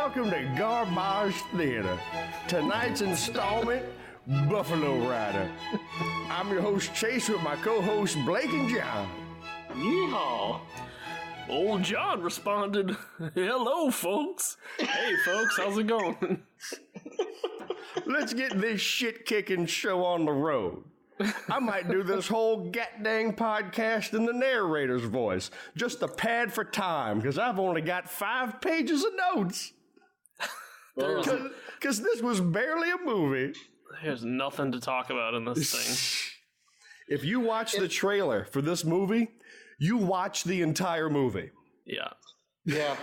welcome to Garbage Theater. Tonight's installment, Buffalo Rider. I'm your host, Chase, with my co-hosts, Blake and John. Yeehaw. Old John responded, hello, folks. Hey, folks, how's it going? Let's get this shit-kicking show on the road. I might do this whole dang podcast in the narrator's voice, just a pad for time, because I've only got 5 pages of notes. Because this was barely a movie. There's nothing to talk about in this thing. If you watch the trailer for this movie, you watch the entire movie. Yeah. Yeah.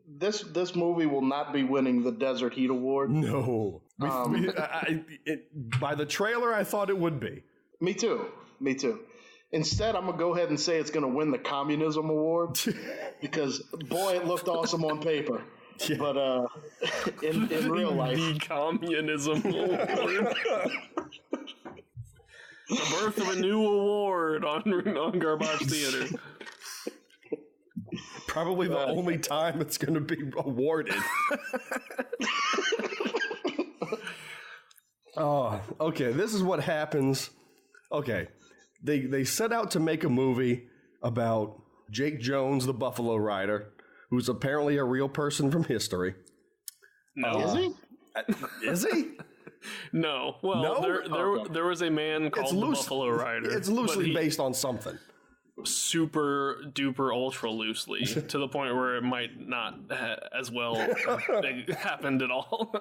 This movie will not be winning the Desert Heat Award. No. By the trailer, I thought it would be. Me too. Instead, I'm going to go ahead and say it's going to win the Communism Award because, boy, it looked awesome on paper. Yeah. But in real life... The Communism Award. The birth of a new award on Garbage Theater. Probably the only time it's going to be awarded. Oh, okay. This is what happens. Okay. They set out to make a movie about Jake Jones, the Buffalo Rider, who's apparently a real person from history. No. Is he? Is he? No. Well, no? There was a man called the Buffalo Rider. It's loosely based on something. Super duper ultra loosely to the point where it might not as well happened at all.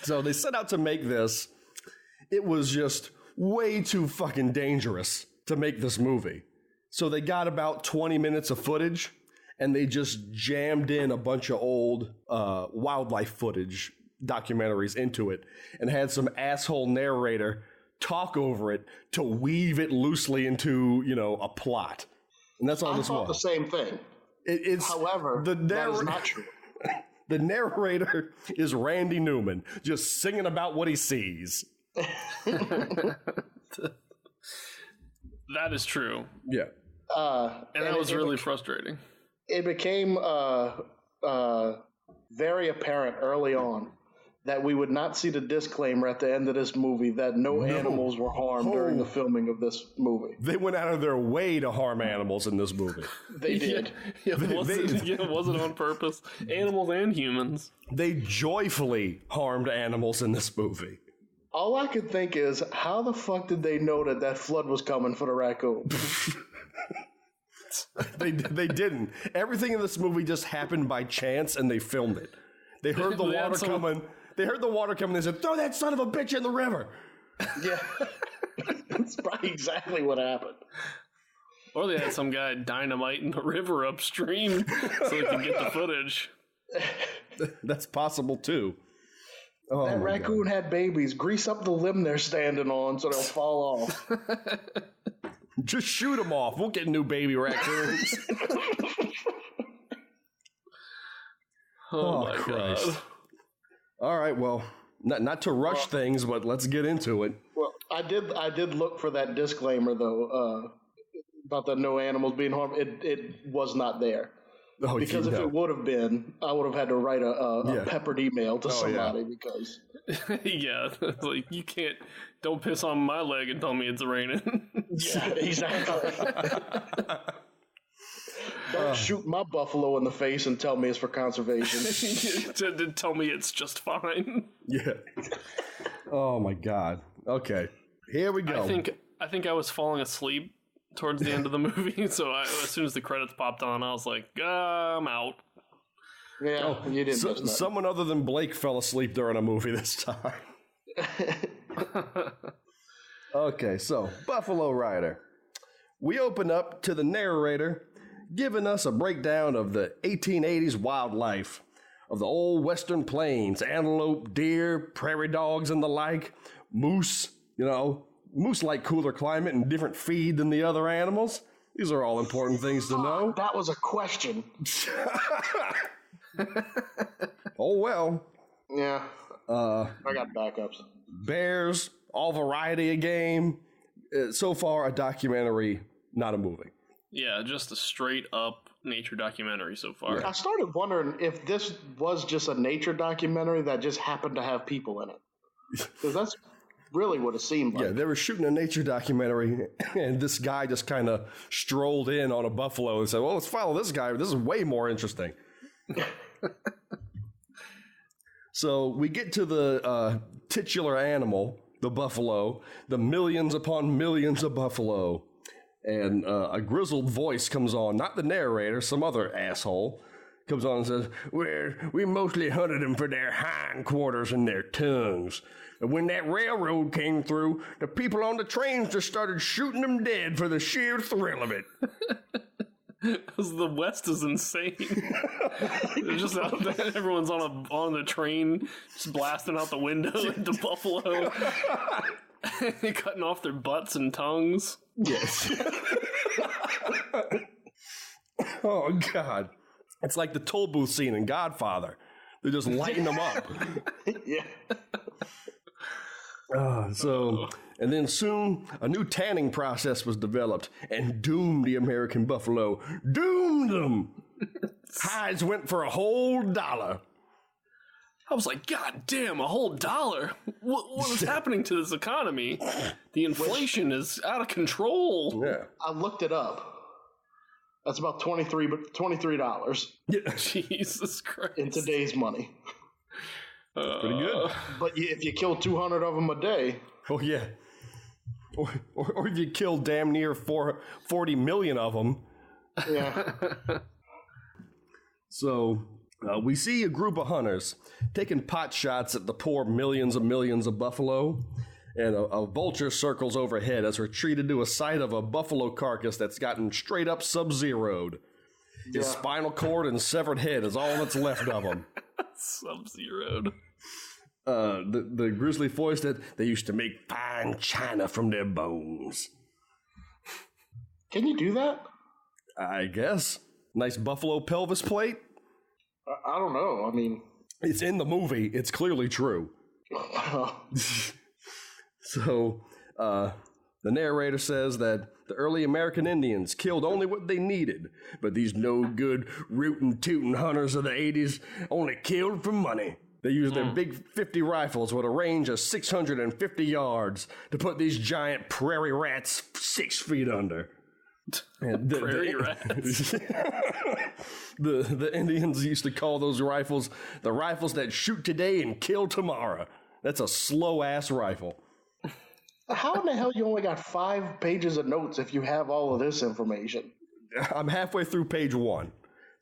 So they set out to make this. It was just way too fucking dangerous to make this movie. So they got about 20 minutes of footage and they just jammed in a bunch of old wildlife footage documentaries into it and had some asshole narrator talk over it to weave it loosely into, a plot. And that's all this was. I thought the same thing. However, that is not true. The narrator is Randy Newman, just singing about what he sees. That is true. Yeah. And that was really frustrating. It became very apparent early on that we would not see the disclaimer at the end of this movie that no animals were harmed during the filming of this movie. They went out of their way to harm animals in this movie. They did. It wasn't on purpose. Animals and humans. They joyfully harmed animals in this movie. All I could think is, how the fuck did they know that flood was coming for the raccoon? They didn't. Everything in this movie just happened by chance, and they filmed it. They heard the water coming. They heard the water coming. They said, "Throw that son of a bitch in the river." Yeah, that's probably exactly what happened. Or they had some guy dynamite in the river upstream so they could get the footage. That's possible too. Oh, that raccoon had babies. Grease up the limb they're standing on so they'll fall off. Just shoot them off. We'll get new baby raccoons. Oh my Christ. God. All right, well, not to rush things, but let's get into it. Well, I did look for that disclaimer though about the no animals being harmed. It was not there. Oh, because if it would have been, I would have had to write a peppered email to somebody because yeah, like you don't piss on my leg and tell me it's raining. Yeah, exactly. Don't shoot my buffalo in the face and tell me it's for conservation. to tell me it's just fine. Yeah. Oh my God. Okay. Here we go. I think I was falling asleep towards the end of the movie, so as soon as the credits popped on, I was like, I'm out. Yeah, you didn't. Someone other than Blake fell asleep during a movie this time. Okay, so Buffalo Rider. We open up to the narrator giving us a breakdown of the 1880s wildlife of the old western plains, antelope, deer, prairie dogs, and the like, moose. Moose like cooler climate and different feed than the other animals. These are all important things to know. That was a question. Oh, well. Yeah. I got backups. Bears, all variety of game. So far, a documentary, not a movie. Yeah, just a straight up nature documentary so far. I started wondering if this was just a nature documentary that just happened to have people in it. Because that's really what it seemed like. Yeah, they were shooting a nature documentary, and this guy just kind of strolled in on a buffalo and said, well, let's follow this guy. This is way more interesting. So we get to the titular animal, the buffalo, the millions upon millions of buffalo. And a grizzled voice comes on, not the narrator, some other asshole, comes on and says, we mostly hunted them for their hindquarters and their tongues. And when that railroad came through, the people on the trains just started shooting them dead for the sheer thrill of it. Because the West is insane. They're just out there, everyone's on the train, just blasting out the window into Buffalo. Cutting off their butts and tongues. Yes. Oh, God. It's like the toll booth scene in Godfather. They're just lighting them up. Yeah. And then soon a new tanning process was developed and doomed the American buffalo. Doomed them. Hides went for $1. I was like, God damn, $1. What is happening to this economy? The inflation is out of control. Yeah. I looked it up. That's about $23. Yeah. Jesus Christ. In today's money. Pretty good. But if you kill 200 of them a day. Oh, yeah. Or if you kill damn near 40 million of them. Yeah. So we see a group of hunters taking pot shots at the poor millions of buffalo. And a vulture circles overhead as we're treated to a sight of a buffalo carcass that's gotten straight up sub-zeroed. His spinal cord and severed head is all that's left of him. Sub-zeroed. The grizzly voice that they used to make fine china from their bones. Can you do that? I guess. Nice buffalo pelvis plate. I don't know. I mean, it's in the movie. It's clearly true. So, the narrator says that the early American Indians killed only what they needed, but these no-good, rootin'-tootin' hunters of the 80s only killed for money. They used their big 50 rifles with a range of 650 yards to put these giant prairie rats 6 feet under. And Prairie rats. The Indians used to call those rifles the rifles that shoot today and kill tomorrow. That's a slow-ass rifle. How in the hell you only got 5 pages of notes if you have all of this information? I'm halfway through page 1.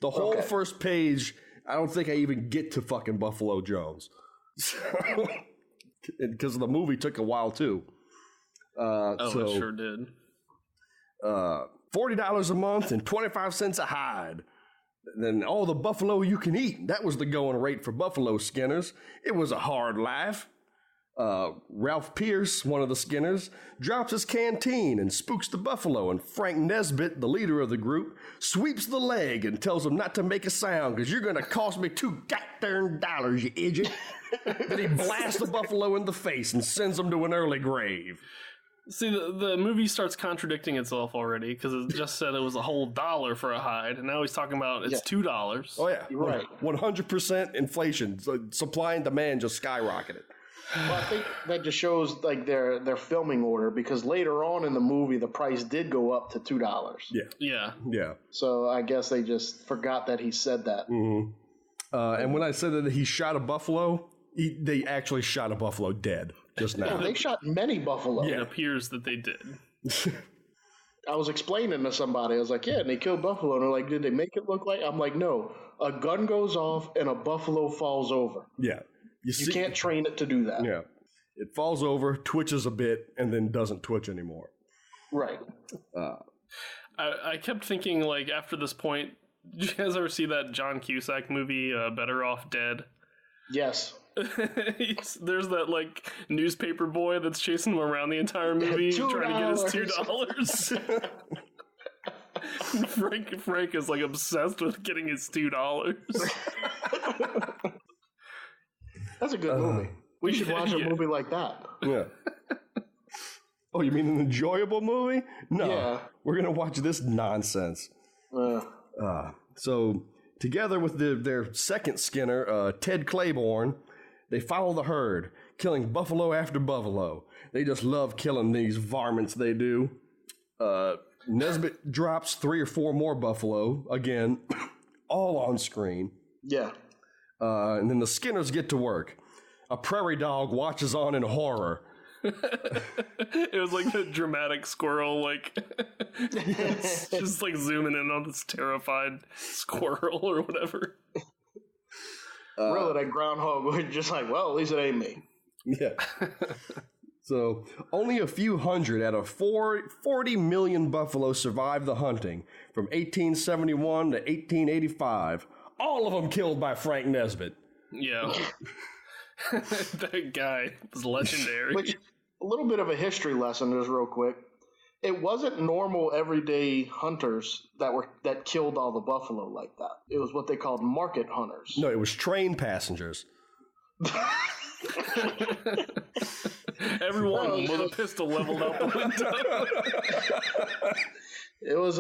The whole first page, I don't think I even get to fucking Buffalo Jones. Because the movie took a while, too. It sure did. $40 a month and 25 cents a hide. Then all the buffalo you can eat. That was the going rate for buffalo skinners. It was a hard life. Ralph Pierce, one of the skinners, drops his canteen and spooks the buffalo, and Frank Nesbitt, the leader of the group, sweeps the leg and tells him not to make a sound because you're going to cost me $2, you idiot. Then he blasts the buffalo in the face and sends him to an early grave. See, the movie starts contradicting itself already because it just said it was $1 for a hide, and now he's talking about it's $2. Oh, yeah. You're right. 100% inflation. Supply and demand just skyrocketed. Well, I think that just shows like their filming order, because later on in the movie the price did go up to $2. Yeah. So I guess they just forgot that he said that. Mm-hmm. And when I said that he shot a buffalo, they actually shot a buffalo dead just now. Yeah, they shot many buffalo. It appears that they did. I was explaining to somebody, I was like, and they killed buffalo, and they're like, did they make it look like? I'm like, no, a gun goes off and a buffalo falls over. Yeah. You can't train it to do that. Yeah. It falls over, twitches a bit, and then doesn't twitch anymore. Right. I kept thinking, like, after this point, did you guys ever see that John Cusack movie, Better Off Dead? Yes. There's that, like, newspaper boy that's chasing him around the entire movie trying to get his $2. Frank is, like, obsessed with getting his $2. That's a good movie. We should watch a movie like that. Yeah. Oh, you mean an enjoyable movie? No. Yeah. We're going to watch this nonsense. So together with their second skinner, Ted Claiborne, they follow the herd, killing buffalo after buffalo. They just love killing these varmints, they do. Nesbitt drops 3 or 4 more buffalo, again, all on screen. Yeah. And then the Skinners get to work. A prairie dog watches on in horror. It was like the dramatic squirrel, like, just like zooming in on this terrified squirrel or whatever. Really, that groundhog was just like, well, at least it ain't me. Yeah. So only a few hundred out of 40 million buffalo survived the hunting from 1871 to 1885. All of them killed by Frank Nesbitt. Yeah. That guy was legendary. Which, a little bit of a history lesson, just real quick. It wasn't normal everyday hunters that killed all the buffalo like that. It was what they called market hunters. No, it was train passengers. Everyone with a pistol leveled out the window. It was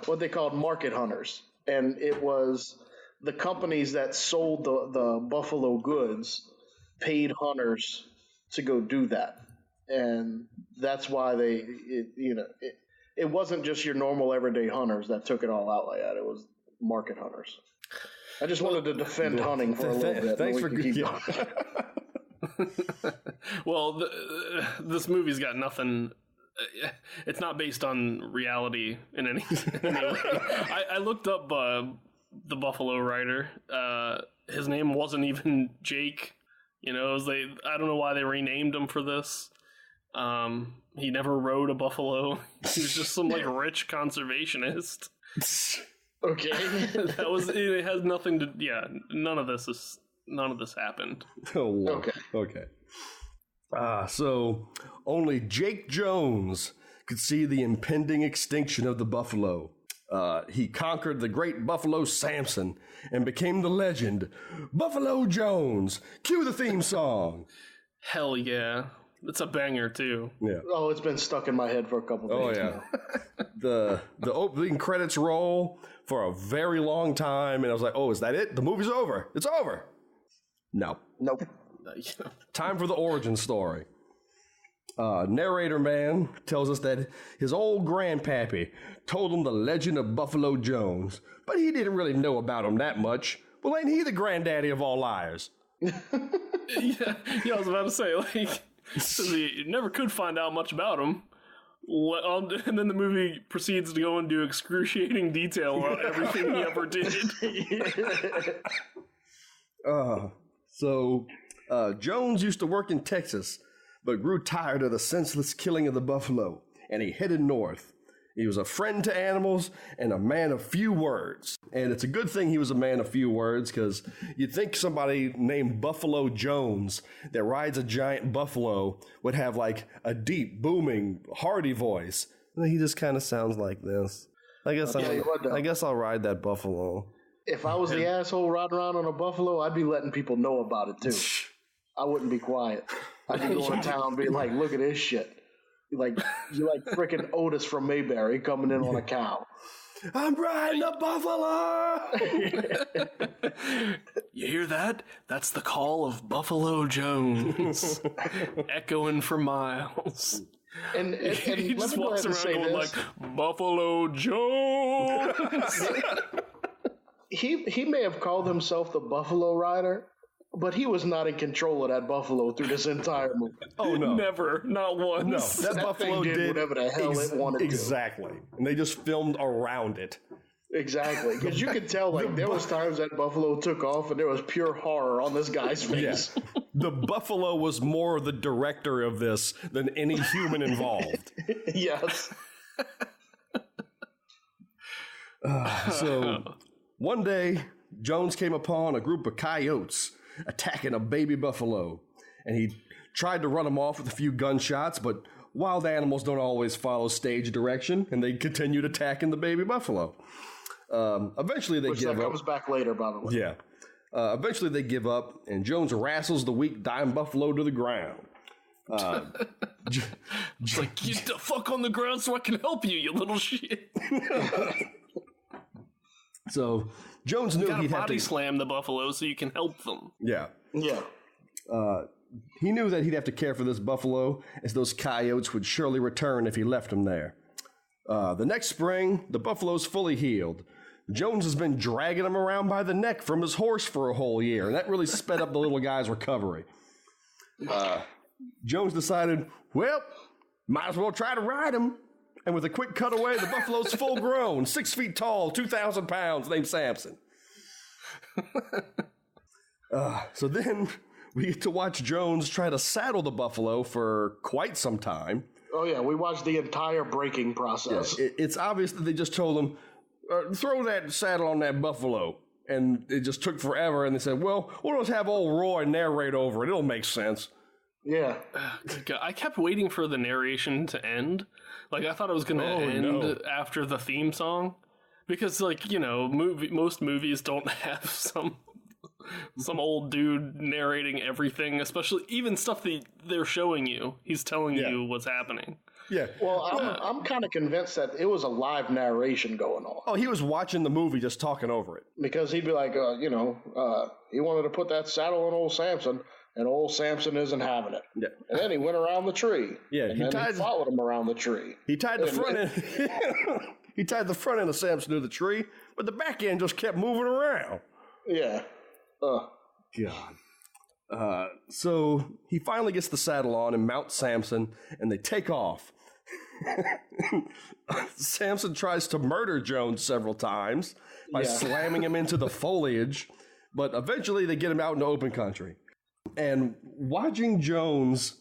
what they called market hunters, and it was the companies that sold the buffalo goods paid hunters to go do that, and that's why it wasn't just your normal everyday hunters that took it all out like that. It was market hunters. I just wanted to defend hunting for a little bit. Thanks for keep going. Well, this movie's got nothing. It's not based on reality in any way. I looked up the Buffalo Rider. His name wasn't even Jake. You know, I don't know why they renamed him for this. He never rode a buffalo. He was just some like rich conservationist. Okay. It has nothing to. Yeah, none of this happened. Oh, okay. So only Jake Jones could see the impending extinction of the buffalo. He conquered the great Buffalo Samson and became the legend, Buffalo Jones. Cue the theme song. Hell yeah. It's a banger, too. Yeah. Oh, it's been stuck in my head for a couple days now. The opening credits roll for a very long time, and I was like, oh, is that it? The movie's over. It's over. No. Nope. Time for the origin story. Narrator man tells us that his old grandpappy told him the legend of Buffalo Jones, but he didn't really know about him that much. Well, ain't he the granddaddy of all liars? Yeah, I was about to say, like, you never could find out much about him. And then the movie proceeds to go into excruciating detail about everything he ever did. Jones used to work in Texas, but grew tired of the senseless killing of the buffalo, and he headed north. He was a friend to animals and a man of few words. And it's a good thing he was a man of few words, because you'd think somebody named Buffalo Jones that rides a giant buffalo would have like a deep, booming, hearty voice. And he just kind of sounds like this. I guess I'll ride that buffalo. If I was the asshole riding around on a buffalo, I'd be letting people know about it too. I wouldn't be quiet. I'd be going to town being like, look at this shit. You're like freaking Otis from Mayberry coming in on a cow. I'm riding a buffalo! You hear that? That's the call of Buffalo Jones. Echoing for miles. And he just walks around going like, Buffalo Jones! He may have called himself the Buffalo Rider, but he was not in control of that buffalo through this entire movie. Oh, no. Never. Not once. No, that buffalo did whatever the hell it wanted to. Exactly. And they just filmed around it. Exactly. Because you could tell, like, there was times that buffalo took off and there was pure horror on this guy's face. Yeah. The buffalo was more the director of this than any human involved. Yes. So, one day, Jones came upon a group of coyotes attacking a baby buffalo, and he tried to run them off with a few gunshots, but wild animals don't always follow stage direction, and they continued attacking the baby buffalo. Eventually they give up. That comes back later, by the way. Yeah. Eventually they give up, and Jones wrestles the weak, dying buffalo to the ground. It's like, get the fuck on the ground so I can help you, you little shit. So Jones knew he'd have body to slam the buffalo so you can help them. Yeah. Yeah. He knew that he'd have to care for this buffalo, as those coyotes would surely return if he left him there. The next spring, the buffalo's fully healed. Jones has been dragging him around by the neck from his horse for a whole year, and that really sped up the little guy's recovery. Jones decided, well, might as well try to ride him. And with a quick cutaway, the buffalo's full grown, 6 feet tall, 2,000 pounds, named Samson. So then we get to watch Jones try to saddle the buffalo for quite some time. Oh, yeah, we watched the entire breaking process. Yeah, it's obvious that they just told him, throw that saddle on that buffalo. And it just took forever, and they said, well, we'll just have old Roy narrate over it. It'll make sense. Yeah. I kept waiting for the narration to end. Like, I thought it was going to end after the theme song. Because, like, you know, most movies don't have some old dude narrating everything, especially even stuff that they're showing you. He's telling you what's happening. Yeah. Well, I'm kind of convinced that it was a live narration going on. Oh, he was watching the movie, just talking over it. Because he'd be like, he wanted to put that saddle on old Samson, and old Samson isn't having it. Yeah. And then he went around the tree. Yeah, and then he followed him around the tree. He tied the front end. He tied the front end of Samson to the tree, but the back end just kept moving around. Yeah. God. So he finally gets the saddle on and mounts Samson, and they take off. Samson tries to murder Jones several times by slamming him into the foliage, but eventually they get him out in the open country. And watching Jones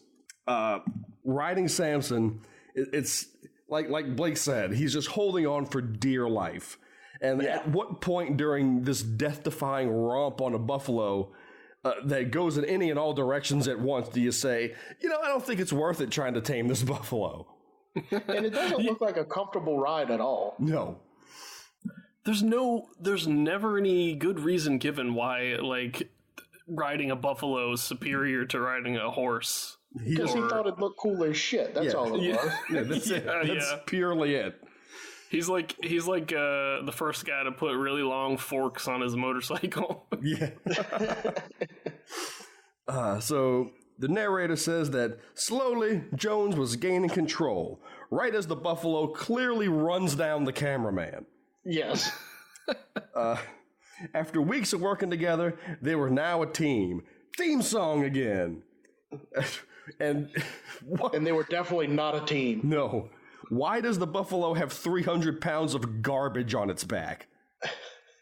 riding Samson, it's like Blake said, he's just holding on for dear life. And at what point during this death-defying romp on a buffalo that goes in any and all directions at once do you say, I don't think it's worth it trying to tame this buffalo? And it doesn't look like a comfortable ride at all. No. There's never any good reason given why, like, riding a buffalo is superior to riding a horse. Because he thought it looked cool as shit. That's all it was. Yeah, that's it. That's purely it. He's like the first guy to put really long forks on his motorcycle. Yeah. So the narrator says that slowly Jones was gaining control, right as the buffalo clearly runs down the cameraman. Yes. After weeks of working together, they were now a team. Theme song again. And they were definitely not a team. No. Why does the buffalo have 300 pounds of garbage on its back?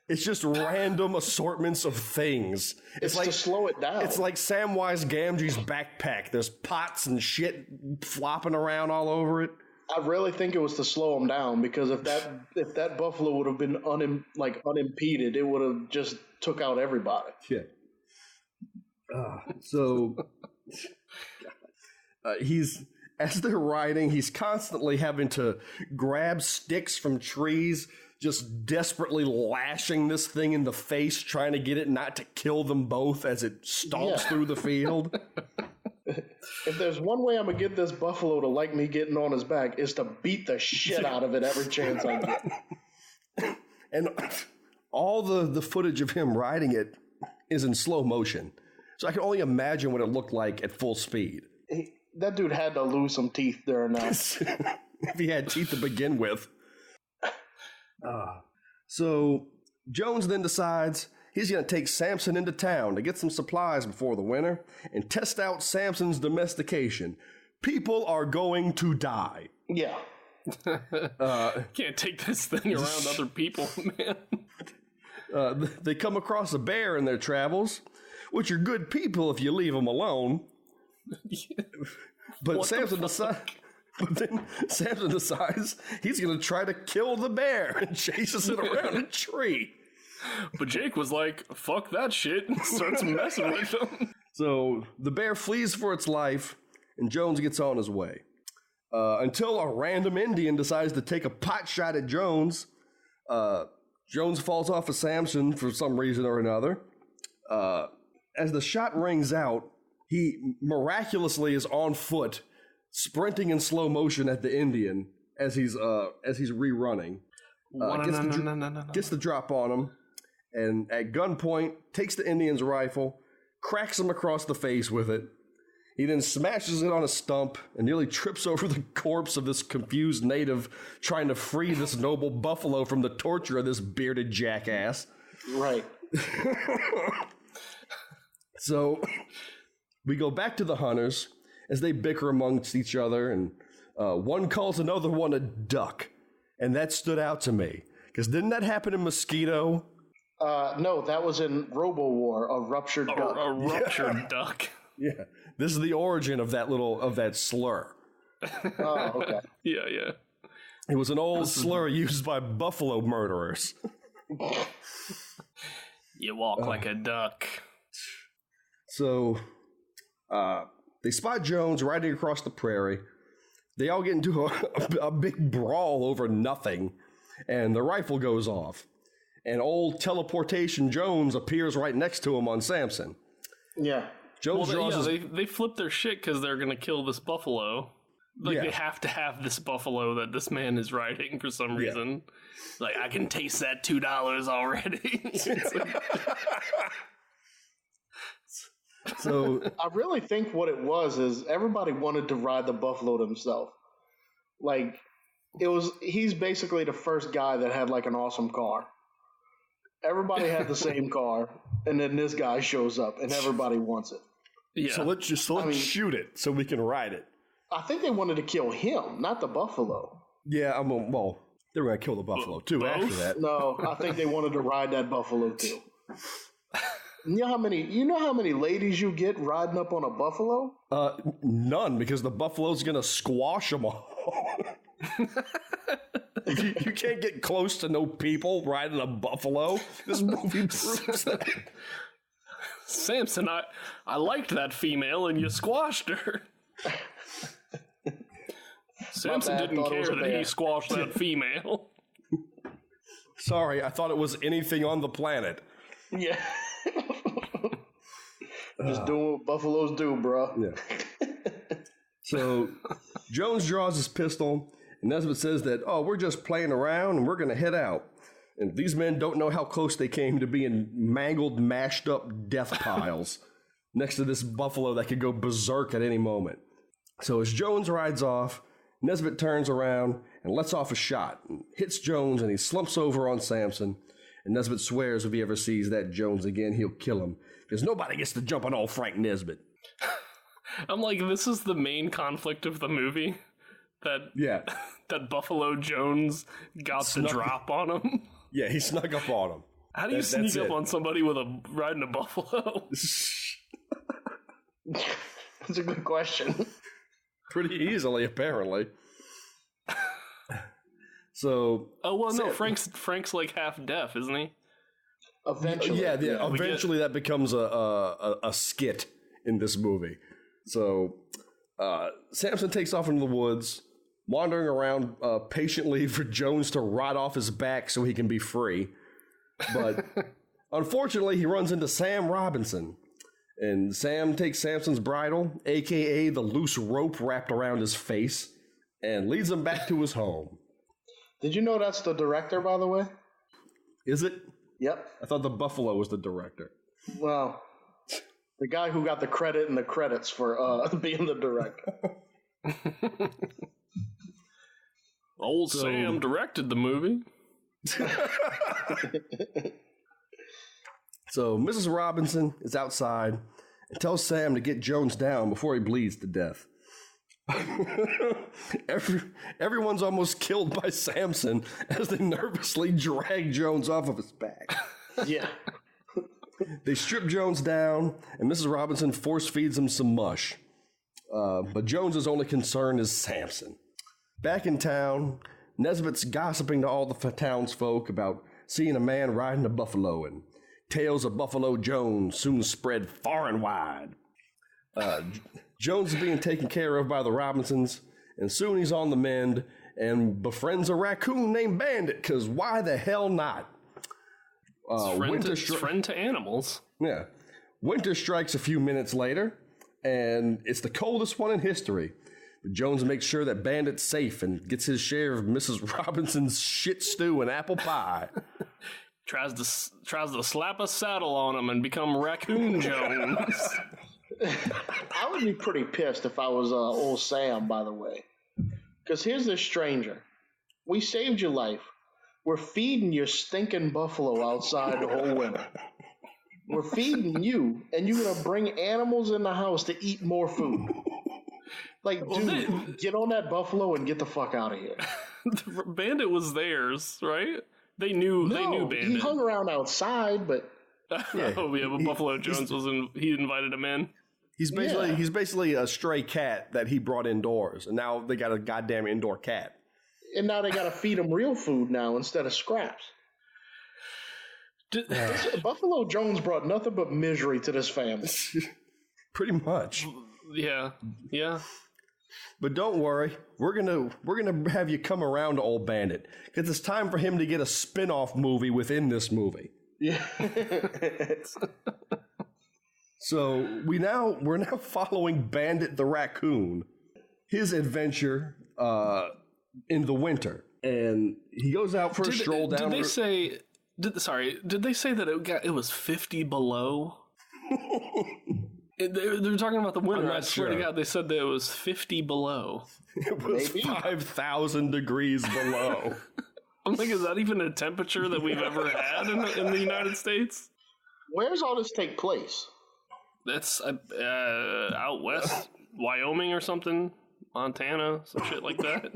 It's just random assortments of things. It's like to slow it down. It's like Samwise Gamgee's backpack. There's pots and shit flopping around all over it. I really think it was to slow him down, because if that buffalo would have been unimpeded, it would have just took out everybody. Yeah. So as they're riding, he's constantly having to grab sticks from trees, just desperately lashing this thing in the face, trying to get it not to kill them both as it stomps through the field. If there's one way I'm going to get this buffalo to like me getting on his back, is to beat the shit out of it every chance I get. And all the footage of him riding it is in slow motion. So I can only imagine what it looked like at full speed. That dude had to lose some teeth during that. If he had teeth to begin with. So Jones then decides he's going to take Samson into town to get some supplies before the winter and test out Samson's domestication. People are going to die. Yeah. Can't take this thing around other people, man. They come across a bear in their travels, which are good people if you leave them alone. But Samson decides he's going to try to kill the bear and chases it around a tree. But Jake was like, fuck that shit, and starts messing with him. So the bear flees for its life, and Jones gets on his way. Until a random Indian decides to take a pot shot at Jones. Jones falls off of Samson for some reason or another. As the shot rings out, he miraculously is on foot, sprinting in slow motion at the Indian as he's rerunning. Gets the drop on him, and at gunpoint takes the Indian's rifle, cracks him across the face with it. He then smashes it on a stump and nearly trips over the corpse of this confused native trying to free this noble buffalo from the torture of this bearded jackass. Right. So we go back to the hunters as they bicker amongst each other, and one calls another one a duck. And that stood out to me, because didn't that happen in Mosquito? No, that was in Robo-War, a ruptured duck. A ruptured duck. Yeah. This is the origin of that slur. Oh, okay. Yeah. It was an old slur used by buffalo murderers. You walk like a duck. So, they spot Jones riding across the prairie. They all get into a big brawl over nothing, and the rifle goes off. And old Teleportation Jones appears right next to him on Samson. Yeah. Jones they flip their shit because they're going to kill this buffalo. They have to have this buffalo that this man is riding for some reason. Like, I can taste that $2 already. So I really think what it was is everybody wanted to ride the buffalo themselves. Like, he's basically the first guy that had like an awesome car. Everybody had the same car, and then this guy shows up, and everybody wants it. Yeah. So let's shoot it so we can ride it. I think they wanted to kill him, not the buffalo. Yeah, they were going to kill the buffalo too after that. No, I think they wanted to ride that buffalo too. You know how many ladies you get riding up on a buffalo? None, because the buffalo's going to squash them all. You can't get close to no people riding a buffalo. This movie proves that. Samson, I liked that female and you squashed her. Samson didn't care that he squashed that female. Sorry, I thought it was anything on the planet. Yeah. Just doing what buffaloes do, bro. Yeah. So Jones draws his pistol, and Nesbitt says that, we're just playing around and we're going to head out. And these men don't know how close they came to being mangled, mashed up death piles next to this buffalo that could go berserk at any moment. So as Jones rides off, Nesbitt turns around and lets off a shot, and hits Jones, and he slumps over on Samson. And Nesbitt swears if he ever sees that Jones again, he'll kill him, because nobody gets to jump on old Frank Nesbitt. I'm like, this is the main conflict of the movie? That Buffalo Jones got the drop on him? Yeah, he snuck up on him. How do you sneak up on somebody with riding a buffalo? That's a good question. Pretty easily, apparently. So. Oh well, no. Frank's like half deaf, isn't he? Eventually, yeah. Eventually, that becomes a skit in this movie. So, Samson takes off into the woods, wandering around patiently for Jones to rot off his back so he can be free. But unfortunately, he runs into Sam Robinson. And Sam takes Samson's bridle, a.k.a. the loose rope wrapped around his face, and leads him back to his home. Did you know that's the director, by the way? Is it? Yep. I thought the buffalo was the director. Well, the guy who got the credit in the credits for being the director. Old Sam directed the movie. So Mrs. Robinson is outside and tells Sam to get Jones down before he bleeds to death. Everyone's almost killed by Samson as they nervously drag Jones off of his back. Yeah. They strip Jones down, and Mrs. Robinson force feeds him some mush. But Jones's only concern is Samson. Back in town, Nesbitt's gossiping to all the townsfolk about seeing a man riding a buffalo, and tales of Buffalo Jones soon spread far and wide. Jones is being taken care of by the Robinsons, and soon he's on the mend and befriends a raccoon named Bandit, because why the hell not? Friend to animals. Yeah. Winter strikes a few minutes later, and it's the coldest one in history. But Jones makes sure that Bandit's safe and gets his share of Mrs. Robinson's shit stew and apple pie. Tries to slap a saddle on him and become Raccoon Jones. I would be pretty pissed if I was old Sam, by the way. Because here's this stranger. We saved your life. We're feeding your stinking buffalo outside the whole winter. We're feeding you, and you're going to bring animals in the house to eat more food. Like, dude, get on that buffalo and get the fuck out of here. Bandit was theirs, right? They knew Bandit. He hung around outside, but... but Buffalo Jones he invited him in. He's basically a stray cat that he brought indoors, and now they got a goddamn indoor cat. And now they got to feed him real food now instead of scraps. Buffalo Jones brought nothing but misery to this family. Pretty much. Yeah. But don't worry, we're gonna have you come around to old Bandit, because it's time for him to get a spin-off movie within this movie. Yeah. So we're now following Bandit the raccoon, his adventure in the winter, and he goes out for a stroll down. Did they say that it was 50 below? They were talking about the winter. I swear to God, they said that it was 50 below. It was 5,000 degrees below. I'm like, is that even a temperature that we've ever had in the United States? Where does all this take place? That's out west, Wyoming or something, Montana, some shit like that.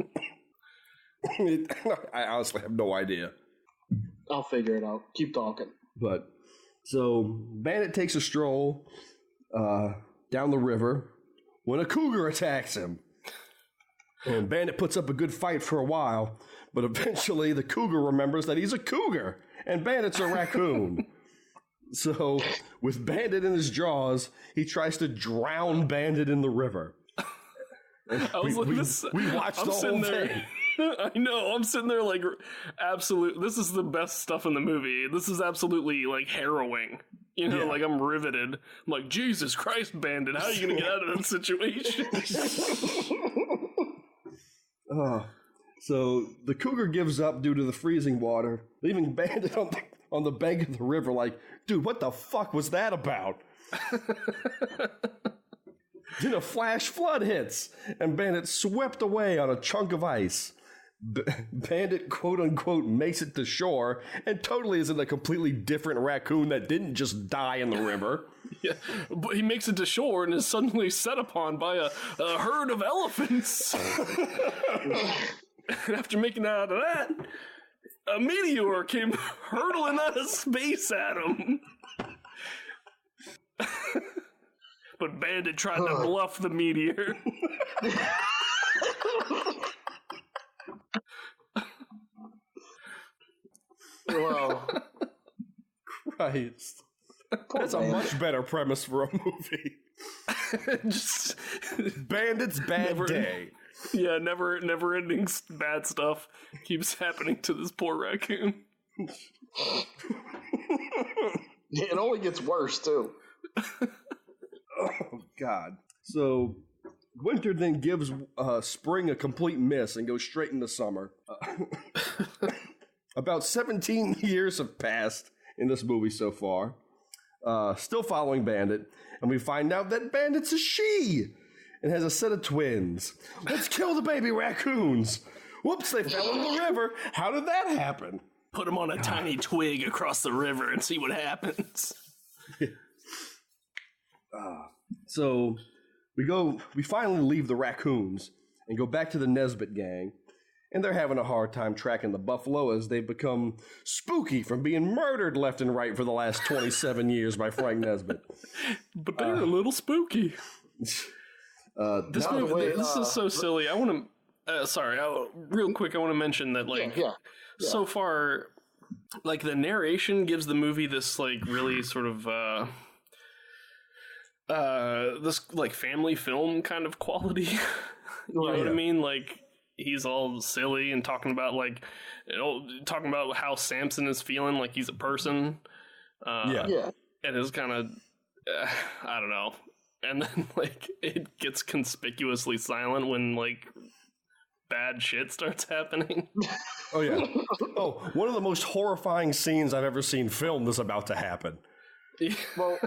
I honestly have no idea. I'll figure it out. Keep talking. But so Bandit takes a stroll down the river when a cougar attacks him. And Bandit puts up a good fight for a while, but eventually the cougar remembers that he's a cougar and Bandit's a raccoon. So with Bandit in his jaws, he tries to drown Bandit in the river. I was we watched the whole thing. I know, I'm sitting there like, this is the best stuff in the movie. This is absolutely like harrowing. You know, like I'm riveted. I'm like, Jesus Christ, Bandit, how are you going to get out of that situation? So the cougar gives up due to the freezing water, leaving Bandit on the bank of the river like, dude, what the fuck was that about? Then a flash flood hits, and Bandit swept away on a chunk of ice. Bandit, quote-unquote, makes it to shore and totally is in a completely different raccoon that didn't just die in the river. Yeah, but he makes it to shore and is suddenly set upon by a herd of elephants. And after making it out of that, a meteor came hurtling out of space at him. But Bandit tried to bluff the meteor. Wow. Christ. That's a much better premise for a movie. Just Bandit's bad day. Yeah, never ending bad stuff keeps happening to this poor raccoon. It only gets worse, too. Oh, God. So, winter then gives spring a complete miss and goes straight into summer. About 17 years have passed in this movie so far. Still following Bandit, and we find out that Bandit's a she and has a set of twins. Let's kill the baby raccoons. Whoops, they fell in the river. How did that happen? Put them on a tiny twig across the river and see what happens. So we finally leave the raccoons and go back to the Nesbitt gang, and they're having a hard time tracking the buffalo as they've become spooky from being murdered left and right for the last 27 years by Frank Nesbitt. But they're a little spooky. This is so silly. I want to, real quick, I want to mention that, like, so far, like, the narration gives the movie this, like, really sort of, this, like, family film kind of quality. You know what I mean? Like, he's all silly and talking about, like, talking about how Samson is feeling like he's a person. And it's kind of, I don't know. and then like it gets conspicuously silent when like bad shit starts happening. Oh yeah. Oh, one of the most horrifying scenes I've ever seen filmed is about to happen. Well,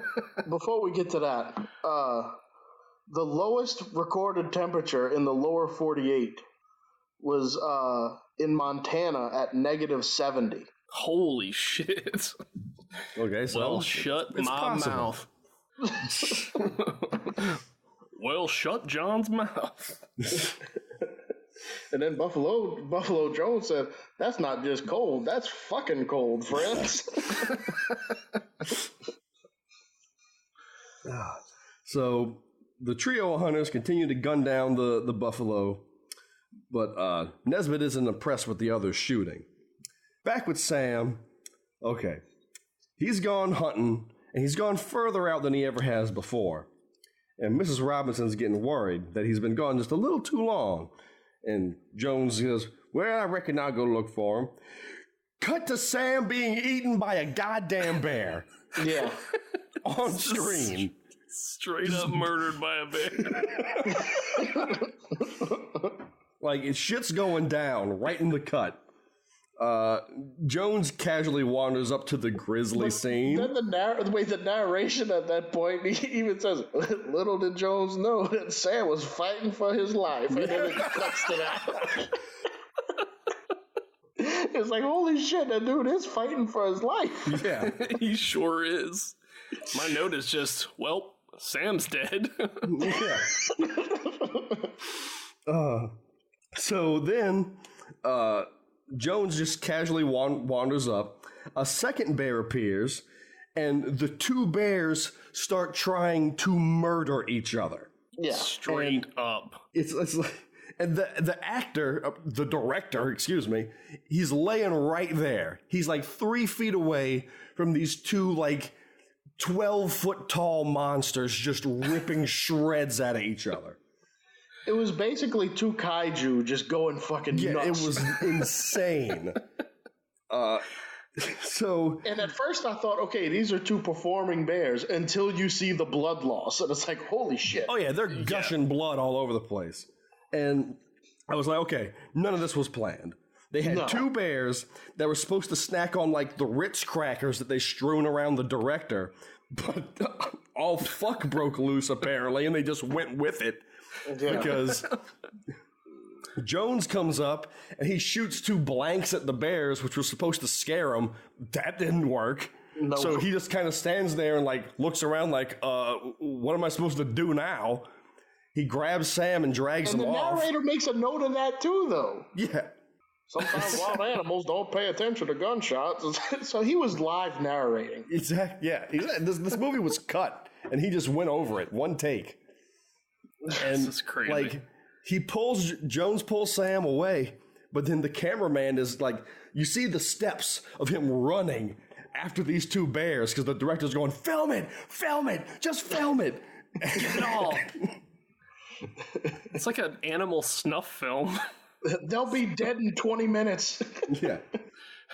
before we get to that, the lowest recorded temperature in the lower 48 was in Montana at -70. Holy shit. Okay, so Well, shut my possible. mouth. Well, shut John's mouth. And then Buffalo Jones said, "That's not just cold, that's fucking cold, friends." So the trio of hunters continue to gun down the buffalo, but Nesbitt isn't impressed with the others shooting. Back with Sam, okay, he's gone hunting, and he's gone further out than he ever has before. And Mrs. Robinson's getting worried that he's been gone just a little too long. And Jones goes, "Well, I reckon I'll go look for him." Cut to Sam being eaten by a goddamn bear. Yeah. On screen. Straight up murdered by a bear. Like, shit's going down right in the cut. Jones casually wanders up to the grizzly scene. Then the narration at that point, he even says, "Little did Jones know that Sam was fighting for his life," and then it cuts to that. It's like, holy shit, that dude is fighting for his life. Yeah. He sure is. My note is just, well, Sam's dead. Yeah. So then, Jones just casually wanders up. A second bear appears, and the two bears start trying to murder each other. Yeah. Straight up. It's like, and the actor, the director, excuse me, he's laying right there. He's like 3 feet away from these two like 12-foot tall monsters just ripping shreds out of each other. It was basically two kaiju just going fucking nuts. Yeah, it was insane. And at first I thought, okay, these are two performing bears until you see the blood loss. And it's like, holy shit. Oh, yeah, they're gushing blood all over the place. And I was like, okay, none of this was planned. They had two bears that were supposed to snack on, like, the Ritz crackers that they strewn around the director. But all fuck broke loose, apparently, and they just went with it. Yeah. Because Jones comes up and he shoots 2 blanks at the bears, which was supposed to scare them. That didn't work. No. So he just kind of stands there and like looks around like, what am I supposed to do now? He grabs Sam and drags him off. And the narrator makes a note of that too, though. Yeah. Sometimes wild animals don't pay attention to gunshots. So he was live narrating. Exactly. Yeah. This movie was cut and he just went over it. One take. And this is crazy. Like Jones pulls Sam away, but then the cameraman is like, you see the steps of him running after these 2 bears because the director's going, film it, just film it. Get it all. It's like an animal snuff film. They'll be dead in 20 minutes. Yeah.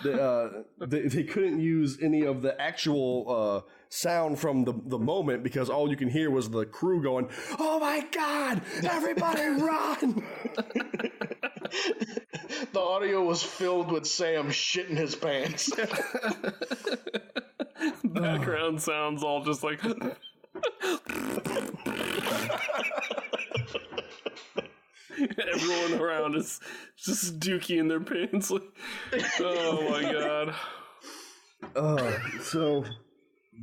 They couldn't use any of the actual sound from the moment because all you can hear was the crew going, "Oh my God, everybody run!" The audio was filled with Sam shitting his pants. Background sounds all just like... Everyone around is just dookie in their pants. Like, oh my God. So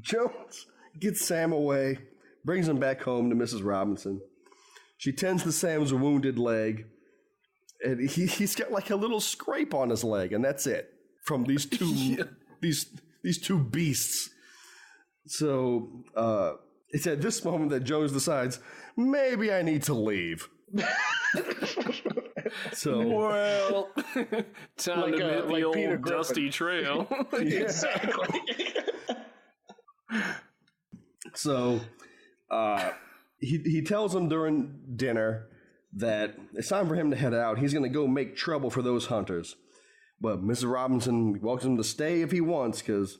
Jones gets Sam away, brings him back home to Mrs. Robinson. She tends to Sam's wounded leg, and he's got like a little scrape on his leg, and that's it from these two these 2 beasts. So it's at this moment that Jones decides, maybe I need to leave. So well, time to hit the old Peter dusty trail. Exactly. So he tells him during dinner that it's time for him to head out. He's going to go make trouble for those hunters. But Mrs. Robinson welcomes him to stay if he wants because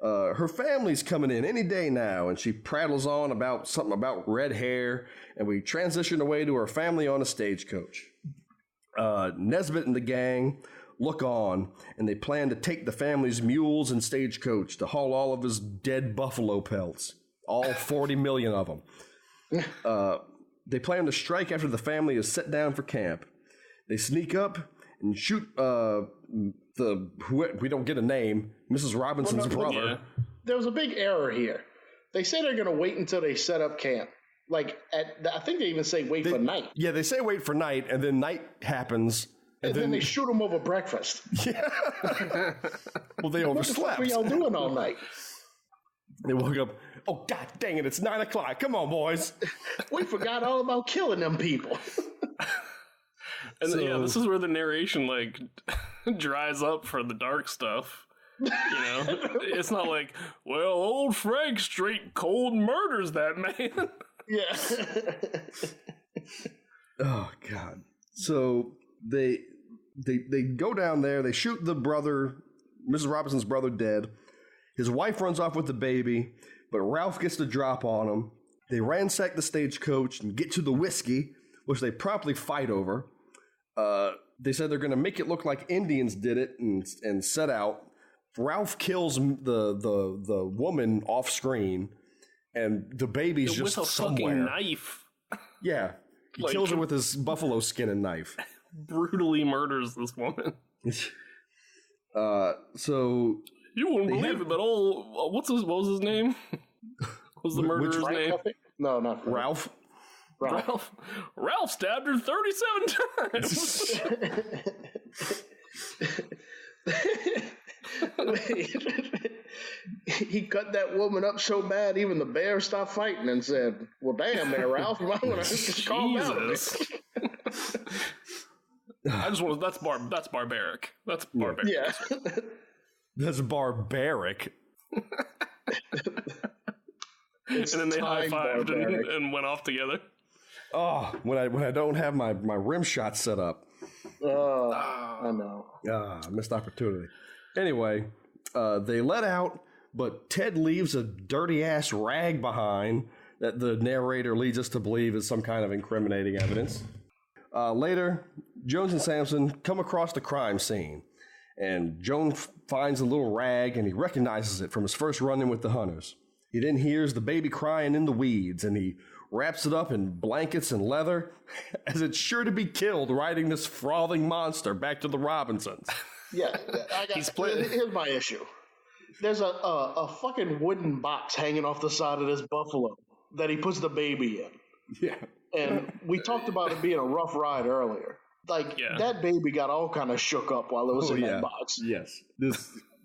Her family's coming in any day now, and she prattles on about something about red hair, and we transition away to her family on a stagecoach. Nesbitt and the gang look on, and they plan to take the family's mules and stagecoach to haul all of his dead buffalo pelts, all 40 million of them. They plan to strike after the family is set down for camp. They sneak up and shoot we don't get a name, Mrs. Robinson's brother. Yeah. There was a big error here. They say they're going to wait until they set up camp. Like, I think they even say wait for night. Yeah, they say wait for night, and then night happens. And then they shoot them over breakfast. Yeah. Well, they overslept. What were y'all doing all night? They woke up, oh, god dang it, it's 9 o'clock. Come on, boys. We forgot all about killing them people. And yeah, this is where the narration, like, dries up for the dark stuff. You know? It's not like, well, old Frank straight cold murders that man. Yeah. Oh, God. So they go down there, they shoot the brother, Mrs. Robinson's brother, dead. His wife runs off with the baby, but Ralph gets the drop on him. They ransack the stagecoach and get to the whiskey, which they promptly fight over. They said they're going to make it look like Indians did it and set out. Ralph kills the woman off screen, and the baby's just with a somewhere. fucking knife. Yeah, he kills her with his buffalo skin and knife. Brutally murders this woman. So you wouldn't believe it, but what was his name? What was the murderer's name? No, not Ralph. Ralph stabbed her 37 times. He cut that woman up so bad, even the bear stopped fighting and said, "Well, damn, there, Ralph. I'm gonna just calm down." I just want that's barbaric. That's barbaric. Yeah, That's barbaric. And then they high-fived and went off together. Oh, when I don't have my rim shot set up. I know. Missed opportunity. Anyway, they let out, but Ted leaves a dirty-ass rag behind that the narrator leads us to believe is some kind of incriminating evidence. Later, Jones and Sampson come across the crime scene, and Jones finds a little rag, and he recognizes it from his first run-in with the hunters. He then hears the baby crying in the weeds, and he wraps it up in blankets and leather, as it's sure to be killed riding this frothing monster back to the Robinsons. Yeah, here's my issue. There's a fucking wooden box hanging off the side of this buffalo that he puts the baby in. Yeah. And we talked about it being a rough ride earlier. Like, that baby got all kind of shook up while it was in that box. Yes.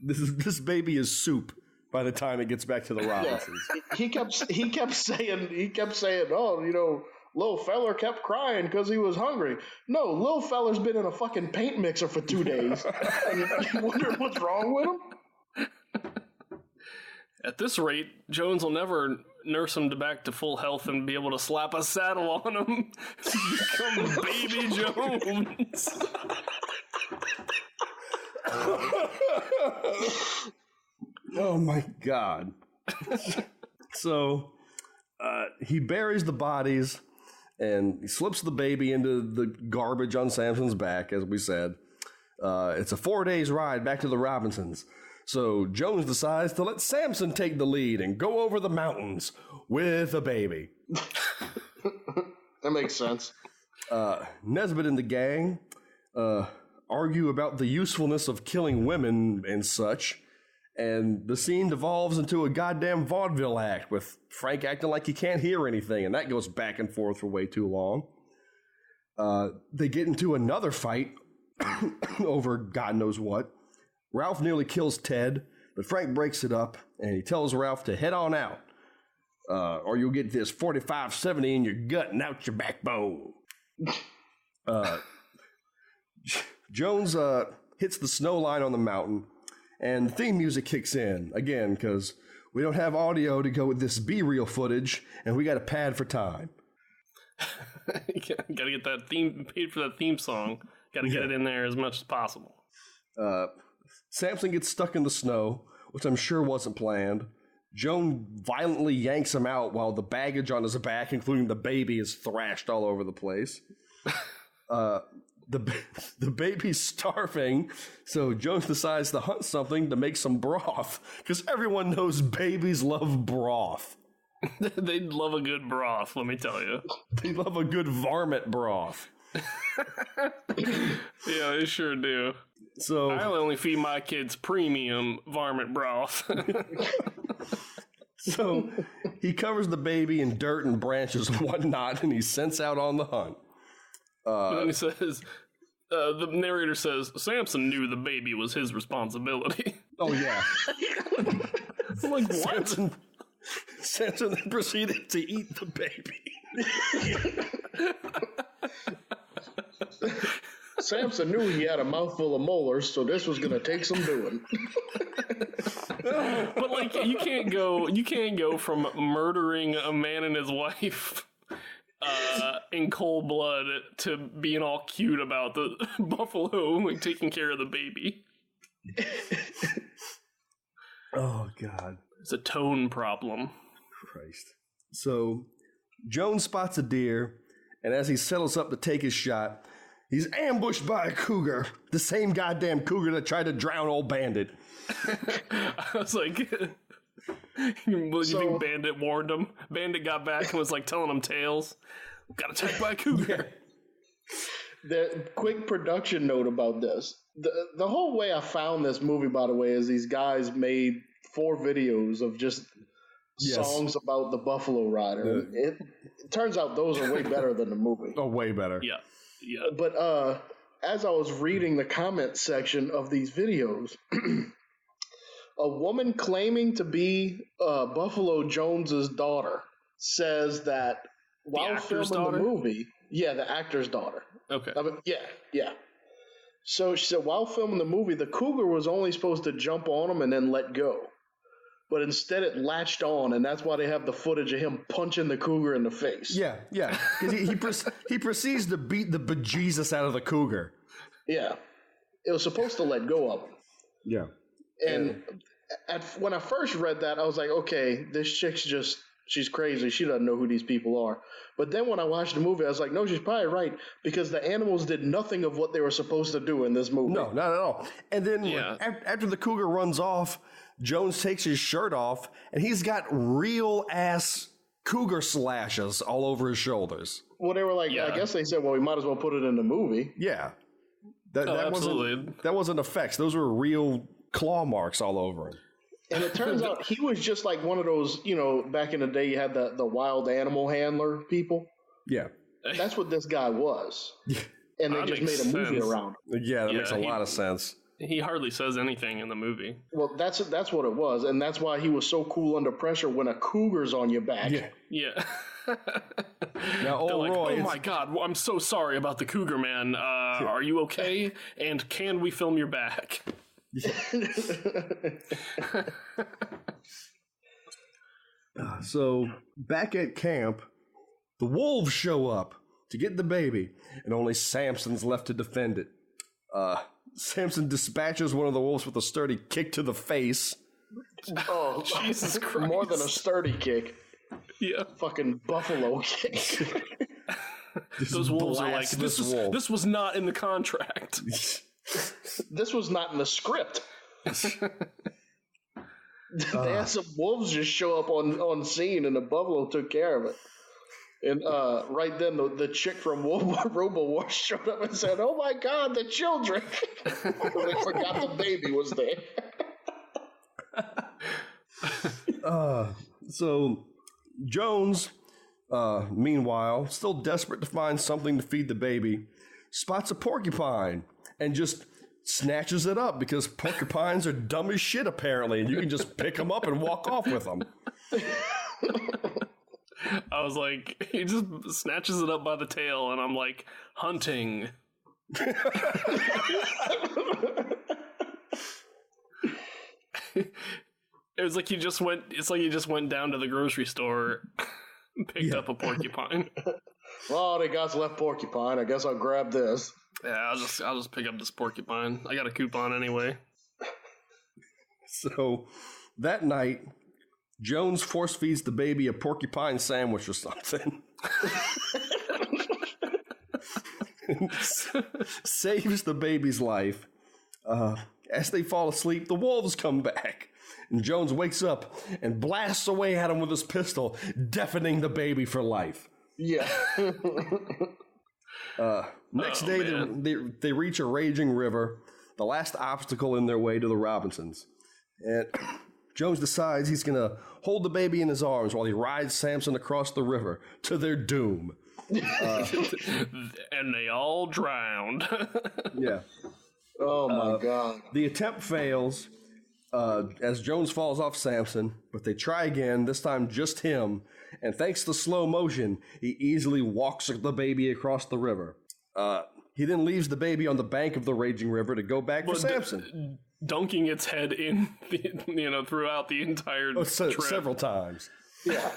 This baby is soup by the time it gets back to the Robinsons. Yeah. He kept saying, oh, you know, little feller kept crying because he was hungry. No, little feller's been in a fucking paint mixer for 2 days. And you wonder what's wrong with him? At this rate, Jones will never nurse him back to full health and be able to slap a saddle on him. Become Baby Jones. Oh my God. So he buries the bodies and he slips the baby into the garbage on Sampson's back, as we said. It's a 4 days ride back to the Robinsons. So Jones decides to let Sampson take the lead and go over the mountains with a baby. That makes sense. Nesbitt and the gang argue about the usefulness of killing women and such. And the scene devolves into a goddamn vaudeville act with Frank acting like he can't hear anything. And that goes back and forth for way too long. They get into another fight over God knows what. Ralph nearly kills Ted, but Frank breaks it up, and he tells Ralph to head on out, or you'll get this 45-70 in your gut and out your backbone. Jones hits the snow line on the mountain, and the theme music kicks in, again, because we don't have audio to go with this B-reel footage, and we got a pad for time. Gotta get that paid for that theme song. Gotta get it in there as much as possible. Samson gets stuck in the snow which I'm sure wasn't planned. Joan violently yanks him out while the baggage on his back, including the baby, is thrashed all over the place. The baby's starving, so Jones decides to hunt something to make some broth, because everyone knows babies love broth. They love a good broth, let me tell you. They love a good varmint broth. Yeah, they sure do. So I only feed my kids premium varmint broth. So he covers the baby in dirt and branches and whatnot, and he's sent out on the hunt. And then he says, the narrator says, Samson knew the baby was his responsibility. Oh, yeah. I'm like, what? Samson then proceeded to eat the baby. Samson knew he had a mouthful of molars, so this was going to take some doing. But like, you can't go from murdering a man and his wife in cold blood to being all cute about the buffalo like, taking care of the baby. Oh, God. It's a tone problem. Christ. So Jones spots a deer, and as he settles up to take his shot, he's ambushed by a cougar, the same goddamn cougar that tried to drown old Bandit. I was like, you think Bandit warned him? Bandit got back and was like telling him tales. Got attacked by a cougar. The quick production note about this. The whole way I found this movie, by the way, is these guys made 4 videos of just songs about the Buffalo Rider. It turns out those are way better than the movie. Oh, way better. Yeah. But as I was reading the comment section of these videos, a woman claiming to be Buffalo Jones's daughter says that while filming the movie, the actor's daughter. Okay. Yeah. So she said while filming the movie, the cougar was only supposed to jump on him and then let go. But instead it latched on, and that's why they have the footage of him punching the cougar in the face. Yeah. Because he proceeds to beat the bejesus out of the cougar. Yeah. It was supposed to let go of him. Yeah. And when I first read that, I was like, okay, this chick's she's crazy. She doesn't know who these people are. But then when I watched the movie, I was like, no, she's probably right, because the animals did nothing of what they were supposed to do in this movie. No, not at all. And then after the cougar runs off, Jones takes his shirt off, and he's got real-ass cougar slashes all over his shoulders. Well, they were like, I guess they said, well, we might as well put it in the movie. Yeah. Absolutely. That wasn't effects. Those were real claw marks all over him. And it turns out he was just like one of those, back in the day you had the wild animal handler people. Yeah. That's what this guy was. And they just made a movie around him. Yeah, that makes a lot of sense. He hardly says anything in the movie. Well, that's what it was, and that's why he was so cool under pressure when a cougar's on your back. Yeah. Now, old Roy, oh my God, I'm so sorry about the cougar, man. Are you okay? And can we film your back? So, back at camp, the wolves show up to get the baby, and only Samson's left to defend it. Samson dispatches one of the wolves with a sturdy kick to the face. Oh, Jesus Christ. More than a sturdy kick. Yeah. Fucking buffalo kick. Those wolves are like, this was not in the contract. This was not in the script. They had some wolves just show up on scene, and the buffalo took care of it. And right then, the chick from RoboWar showed up and said, "Oh my God, the children!" They forgot the baby was there. So Jones, meanwhile, still desperate to find something to feed the baby, spots a porcupine and just snatches it up, because porcupines are dumb as shit apparently, and you can just pick them up and walk off with them. I was like, he just snatches it up by the tail, and I'm like, hunting. It's like he just went down to the grocery store, picked up a porcupine. Well, they got left porcupine. I guess I'll grab this. Yeah, I'll just pick up this porcupine. I got a coupon anyway. So that night, Jones force feeds the baby a porcupine sandwich or something. Saves the baby's life. As they fall asleep, the wolves come back. And Jones wakes up and blasts away at him with his pistol, deafening the baby for life. Yeah. Next day, they reach a raging river, the last obstacle in their way to the Robinsons. And Jones decides he's going to hold the baby in his arms while he rides Samson across the river to their doom. And they all drowned. Yeah. Oh, my God. The attempt fails as Jones falls off Samson, but they try again, this time just him. And thanks to slow motion, he easily walks the baby across the river. He then leaves the baby on the bank of the raging river to go back for Samson. Dunking its head in, throughout the entire trip. Several times. Yeah.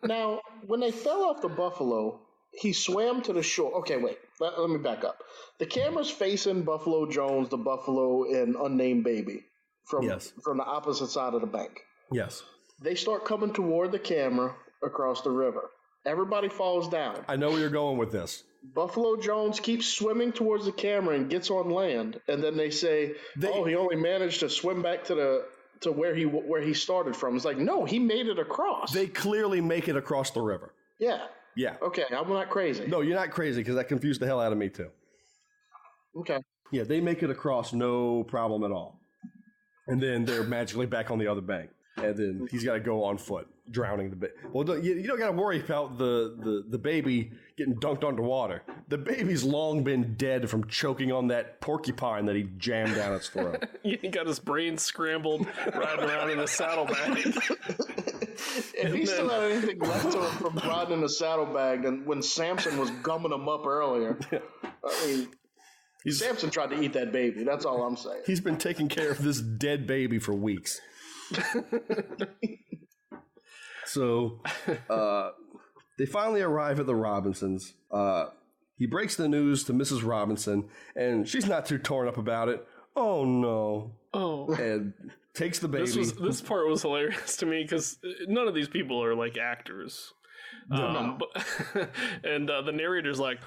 Now, when they fell off the buffalo, he swam to the shore. Okay, wait. Let me back up. The camera's facing Buffalo Jones, the buffalo, and unnamed baby from the opposite side of the bank. Yes. They start coming toward the camera across the river. Everybody falls down. I know where you're going with this. Buffalo Jones keeps swimming towards the camera and gets on land, and then they say, he only managed to swim back to where he started from. It's like, no, he made it across. They clearly make it across the river. Yeah. Yeah. Okay, I'm not crazy. No, you're not crazy, because that confused the hell out of me, too. Okay. Yeah, they make it across, no problem at all. And then they're magically back on the other bank. And then he's got to go on foot, drowning the baby. Well, you don't got to worry about the baby getting dunked underwater. The baby's long been dead from choking on that porcupine that he jammed down its throat. He got his brain scrambled, riding around in a saddlebag. If he still had anything left to him from riding in a saddlebag, then when Samson was gumming him up earlier, I mean, Samson tried to eat that baby. That's all I'm saying. He's been taking care of this dead baby for weeks. So, they finally arrive at the Robinsons. He breaks the news to Mrs. Robinson, and she's not too torn up about it. Oh, no. Oh. And takes the baby. This part was hilarious to me, because none of these people are, like, actors. No. And the narrator's like,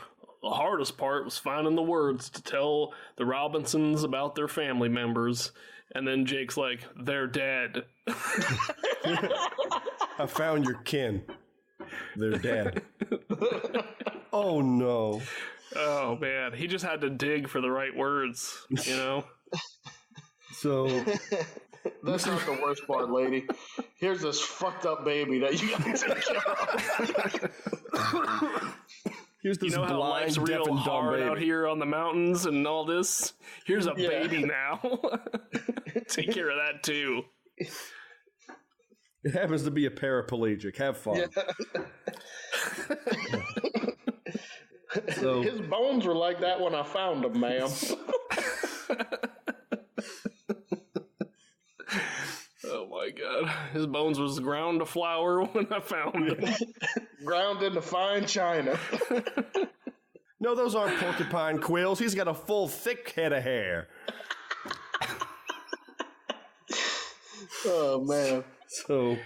the hardest part was finding the words to tell the Robinsons about their family members. And then Jake's like, they're dead. I found your kin. They're dead. Oh, no. Oh, man. He just had to dig for the right words, So... That's not the worst part, lady. Here's this fucked up baby that you gotta take care of. Here's this how blind, life's deaf, real and dumb hard baby out here on the mountains and all this? Here's a baby now. Take care of that, too. It happens to be a paraplegic. Have fun. Yeah. So, his bones were like that when I found them, ma'am. Oh my god. His bones was ground to flour when I found them. Ground into fine china. no, those aren't porcupine quills. He's got a full, thick head of hair. Oh, man. So,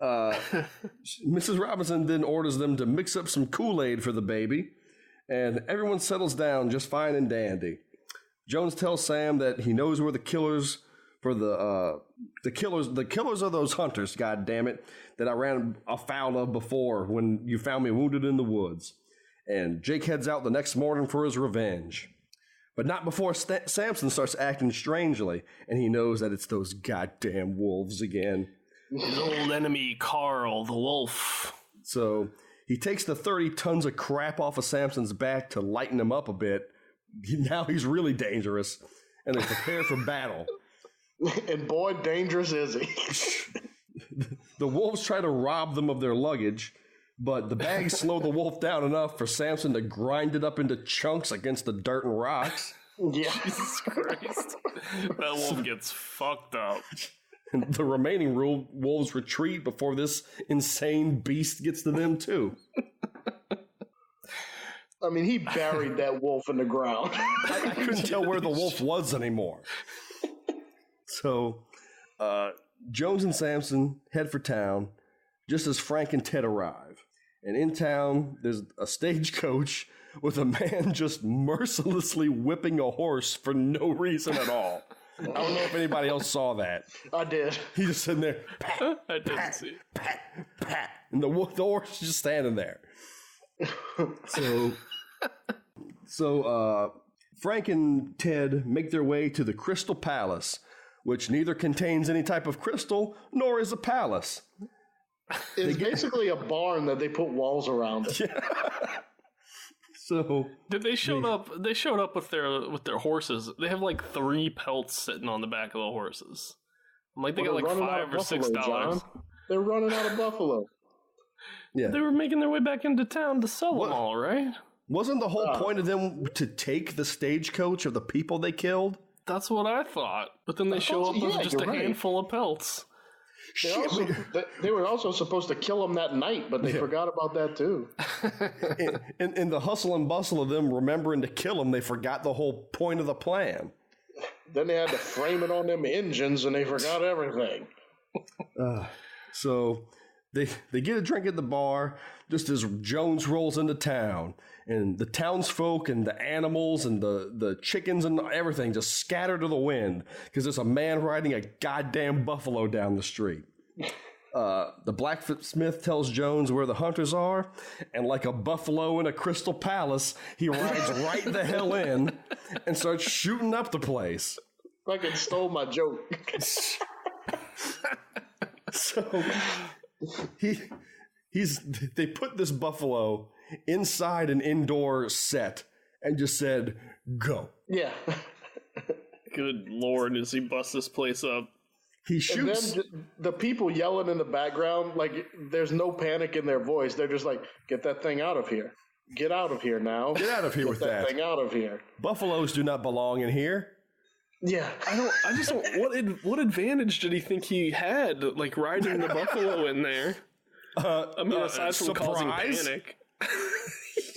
Mrs. Robinson then orders them to mix up some Kool-Aid for the baby, and everyone settles down just fine and dandy. Jones tells Sam that he knows where the killers for the killers are those hunters, God damn it, that I ran afoul of before when you found me wounded in the woods. And Jake heads out the next morning for his revenge. But not before Samson starts acting strangely, and he knows that it's those goddamn wolves again. His old enemy, Carl, the wolf. So he takes the 30 tons of crap off of Samson's back to lighten him up a bit. Now he's really dangerous, and they prepare for battle. And boy, dangerous is he. The wolves try to rob them of their luggage, but the bags slow the wolf down enough for Samson to grind it up into chunks against the dirt and rocks. Yeah. Jesus Christ. That wolf gets fucked up. And the remaining wolves retreat before this insane beast gets to them, too. I mean, he buried that wolf in the ground. I couldn't tell where the wolf was anymore. So, Jones and Sampson head for town just as Frank and Ted arrive. And in town, there's a stagecoach with a man just mercilessly whipping a horse for no reason at all. I don't know if anybody else saw that. I did. He's just sitting there, pat, I didn't see it. pat, pat, and the horse is just standing there. So Frank and Ted make their way to the Crystal Palace, which neither contains any type of crystal nor is a palace. It's basically a barn that they put walls around it. Yeah. So Did they showed up? They showed up with their horses. They have like 3 pelts sitting on the back of the horses. I'm like, they got like $5 or $6. They're running out of buffalo. yeah, They were making their way back into town to sell them all, right? wasn't the whole point of them to take the stagecoach of the people they killed? That's what I thought. But then they show up with just a handful of pelts. They were also supposed to kill him that night, but they forgot about that too. In the hustle and bustle of them remembering to kill him, they forgot the whole point of the plan. Then they had to frame it on them engines, and they forgot everything. So they get a drink at the bar just as Jones rolls into town. And the townsfolk and the animals and the chickens and everything just scatter to the wind because there's a man riding a goddamn buffalo down the street. The blacksmith tells Jones where the hunters are, and like a buffalo in a crystal palace, he rides right the hell in and starts shooting up the place. Fucking stole my joke. So they put this buffalo inside an indoor set and just said, go. Yeah. Good Lord, as he busts this place up. He shoots. And then the people yelling in the background, like there's no panic in their voice. They're just like, get that thing out of here. Get out of here now. Get out of here with that. Get that thing out of here. Buffaloes do not belong in here. Yeah. I just don't, what advantage did he think he had, like riding the buffalo in there? I mean, aside from causing panic.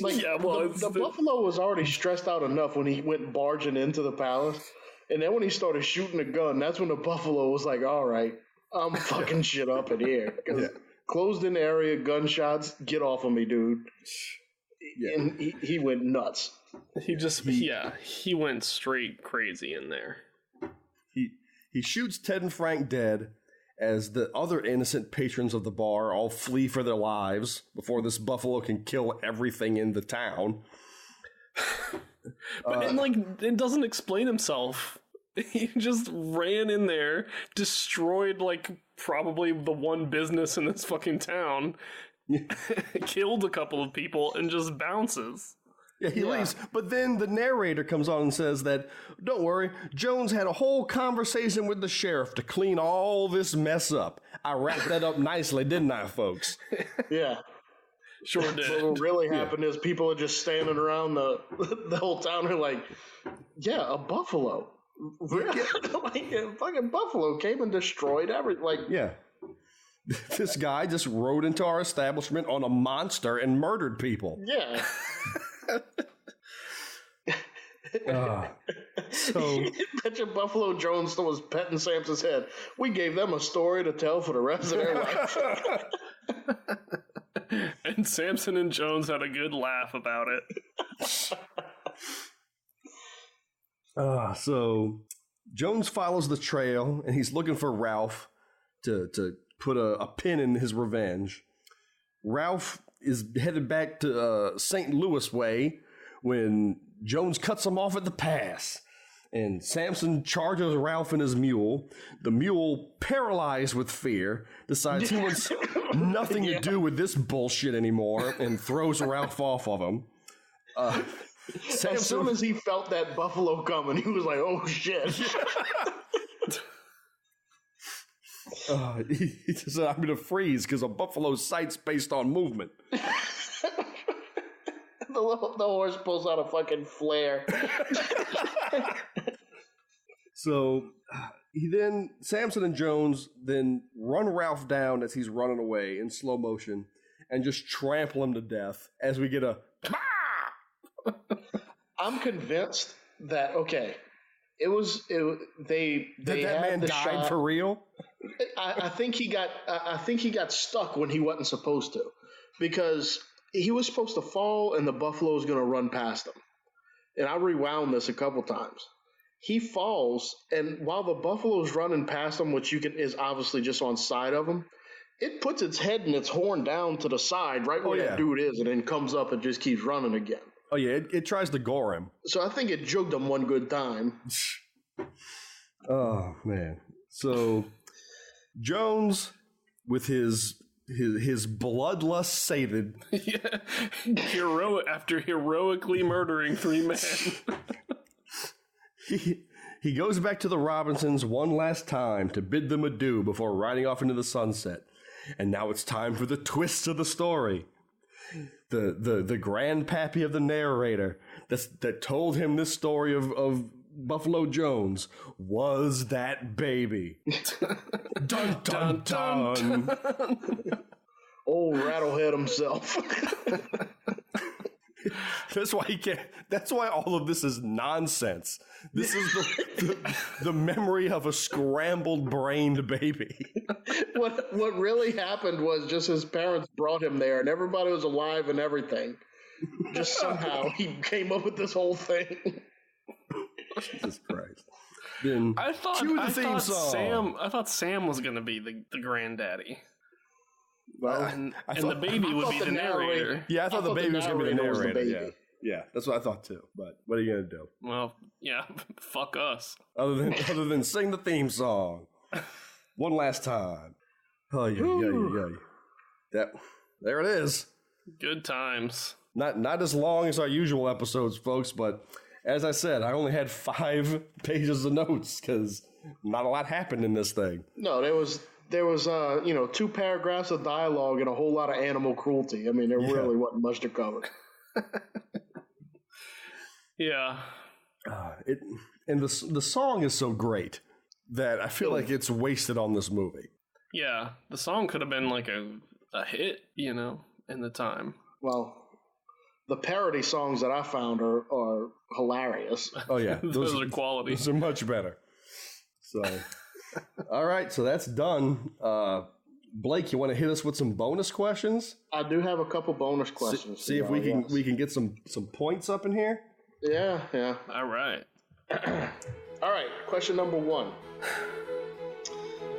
Like, yeah, well, the buffalo was already stressed out enough when he went barging into the palace. And then when he started shooting a gun, that's when the buffalo was like, all right, I'm fucking shit up in here. Closed in area, gunshots, get off of me, dude. Yeah. And he went nuts. He went straight crazy in there. He shoots Ted and Frank dead as the other innocent patrons of the bar all flee for their lives before this buffalo can kill everything in the town. But it doesn't explain himself. He just ran in there, destroyed like probably the one business in this fucking town, killed a couple of people, and just bounces. Yeah, he leaves. But then the narrator comes on and says that, don't worry, Jones had a whole conversation with the sheriff to clean all this mess up. I wrapped that up nicely, didn't I, folks? Yeah. Sure did. What really happened is people are just standing around the whole town and like, yeah, a buffalo. Really? Like a fucking buffalo came and destroyed everything. Like, yeah. This guy just rode into our establishment on a monster and murdered people. Yeah. So Bet your Buffalo Jones was petting Samson's head. We gave them a story to tell for the rest of their life. And Samson and Jones had a good laugh about it. So Jones follows the trail and he's looking for Ralph to put a pin in his revenge. Ralph is headed back to St. Louis way when Jones cuts him off at the pass. And Samson charges Ralph and his mule. The mule, paralyzed with fear, decides he wants nothing to do with this bullshit anymore and throws Ralph off of him. As soon as he felt that buffalo coming, he was like, oh shit. He said, I'm going to freeze because a buffalo's sight's based on movement. The horse pulls out a fucking flare. So Samson and Jones then run Ralph down as he's running away in slow motion and just trample him to death as we get a... I'm convinced that, okay, They Did that man died for real? I think he got stuck when he wasn't supposed to, because he was supposed to fall and the buffalo was going to run past him. And I rewound this a couple times. He falls, and while the buffalo's running past him, which is obviously just on side of him, it puts its head and its horn down to the side, right where that dude is, and then comes up and just keeps running again. Oh yeah, it tries to gore him. So I think it jugged him one good time. Oh man! So Jones, with his bloodlust sated, after heroically murdering 3 men. He goes back to the Robinsons one last time to bid them adieu before riding off into the sunset. And now it's time for the twist of the story. The grandpappy of the narrator that told him this story of Buffalo Jones was that baby. Dun dun dun. Old Rattlehead himself. That's why he can't. That's why all of this is nonsense. This is the memory of a scrambled brained baby. What really happened was just his parents brought him there, and everybody was alive and everything. Just somehow he came up with this whole thing. Jesus Christ! Then I thought Sam was going to be the granddaddy. Well, and the baby would be the narrator. Yeah, I thought the baby was going to be the narrator. Yeah, that's what I thought too. But what are you going to do? Well, yeah, fuck us. Other than sing the theme song one last time. Oh yeah. There it is. Good times. Not as long as our usual episodes, folks. But as I said, I only had 5 pages of notes because not a lot happened in this thing. No, there was 2 paragraphs of dialogue and a whole lot of animal cruelty. I mean, there really wasn't much to cover. Yeah. And the song is so great that I feel like it's wasted on this movie. Yeah, the song could have been like a hit, in the time. Well, the parody songs that I found are hilarious. Oh yeah, those are quality. Those are much better. So, all right, so that's done. Blake, you want to hit us with some bonus questions? I do have a couple bonus questions. See if we can get some points up in here. Yeah. All right. All right, question number 1.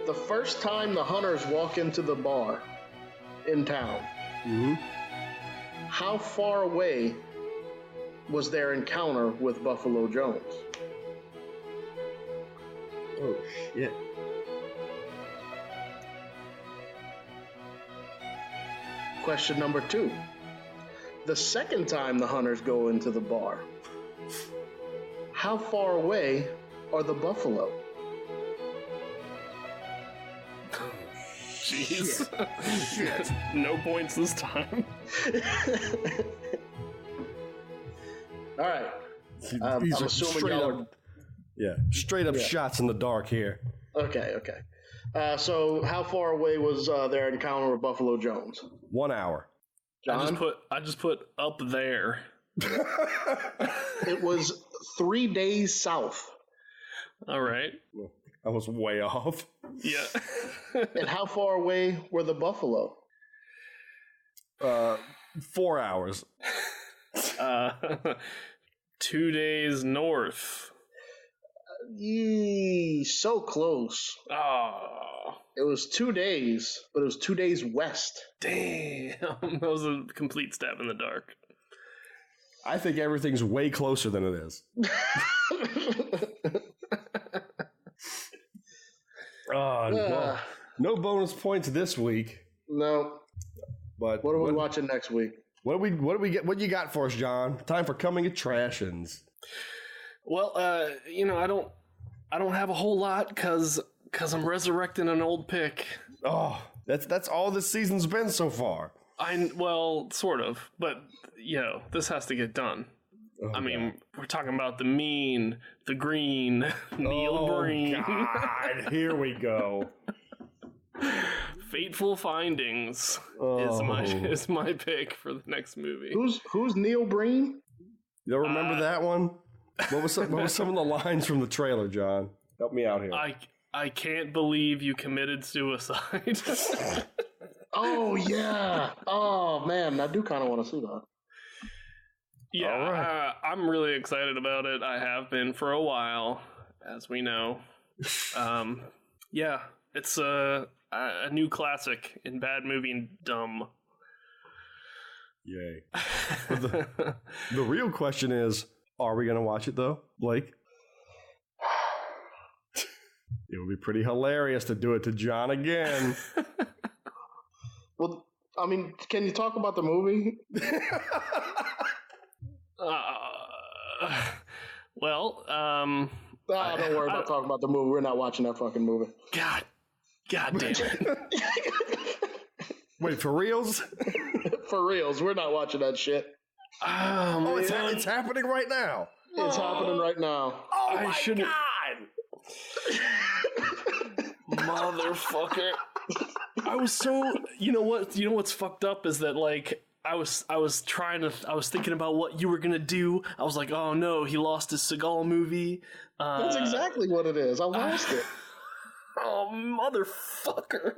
The first time the hunters walk into the bar in town, how far away was their encounter with Buffalo Jones? Oh, shit. Question number 2. The second time the hunters go into the bar, how far away are the buffalo? Jeez. Shit. No points this time. All right. I'm assuming y'all are... straight up shots in the dark here. Okay. So how far away was their encounter with Buffalo Jones? 1 hour. John? I just put up there. It was 3 days south. All right. I was way off. Yeah. And how far away were the buffalo? 4 hours. 2 days north. So close. Oh. It was 2 days, but it was 2 days west. Damn. That was a complete stab in the dark. I think everything's way closer than it is. No bonus points this week. No. But what are we watching next week? What do we get? What you got for us, John? Time for Coming Attractions. Well, I don't have a whole lot because I'm resurrecting an old pick. Oh, that's all this season's been so far. Sort of, but this has to get done. Oh, I mean, we're talking about the mean, the green, Neil Breen. God, here we go. Fateful Findings is my pick for the next movie. Who's Neil Breen? You'll remember that one? What was some of the lines from the trailer, John? Help me out here. I can't believe you committed suicide. Oh, yeah. Oh, man. I do kind of want to see that. Yeah, right. I'm really excited about it. I have been for a while, as we know. Yeah, it's a new classic in bad movie and dumb. Yay. The real question is, are we going to watch it, though, Blake? It would be pretty hilarious to do it to John again. Well, I mean, can you talk about the movie? Don't worry about talking about the movie. We're not watching that fucking movie. God damn it. Wait, for reals? For reals, we're not watching that shit. Oh, it's happening right now. It's happening right now. Oh, my God! Motherfucker. I was so, you know what's fucked up is that, like, I was thinking about what you were gonna do. I was like, oh no, he lost his Seagal movie. That's exactly what it is. I lost it. Oh, motherfucker.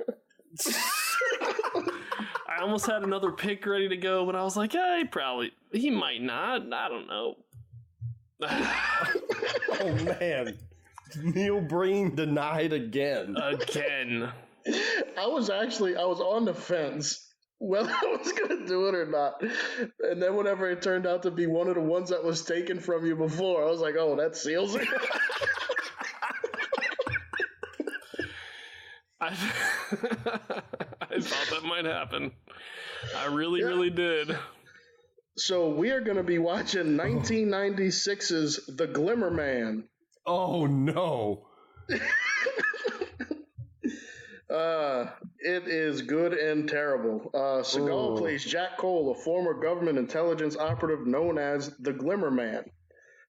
I almost had another pick ready to go, but I was like, yeah, he might not. I don't know. Oh, man. Neil Breen denied again. Again. I was on the fence whether I was going to do it or not. And then whenever it turned out to be one of the ones that was taken from you before, I was like, oh, that seals it. I thought that might happen. I really did. So we are going to be watching 1996's The Glimmer Man. Oh, no. It is good and terrible. Seagal plays Jack Cole, a former government intelligence operative known as the Glimmer Man,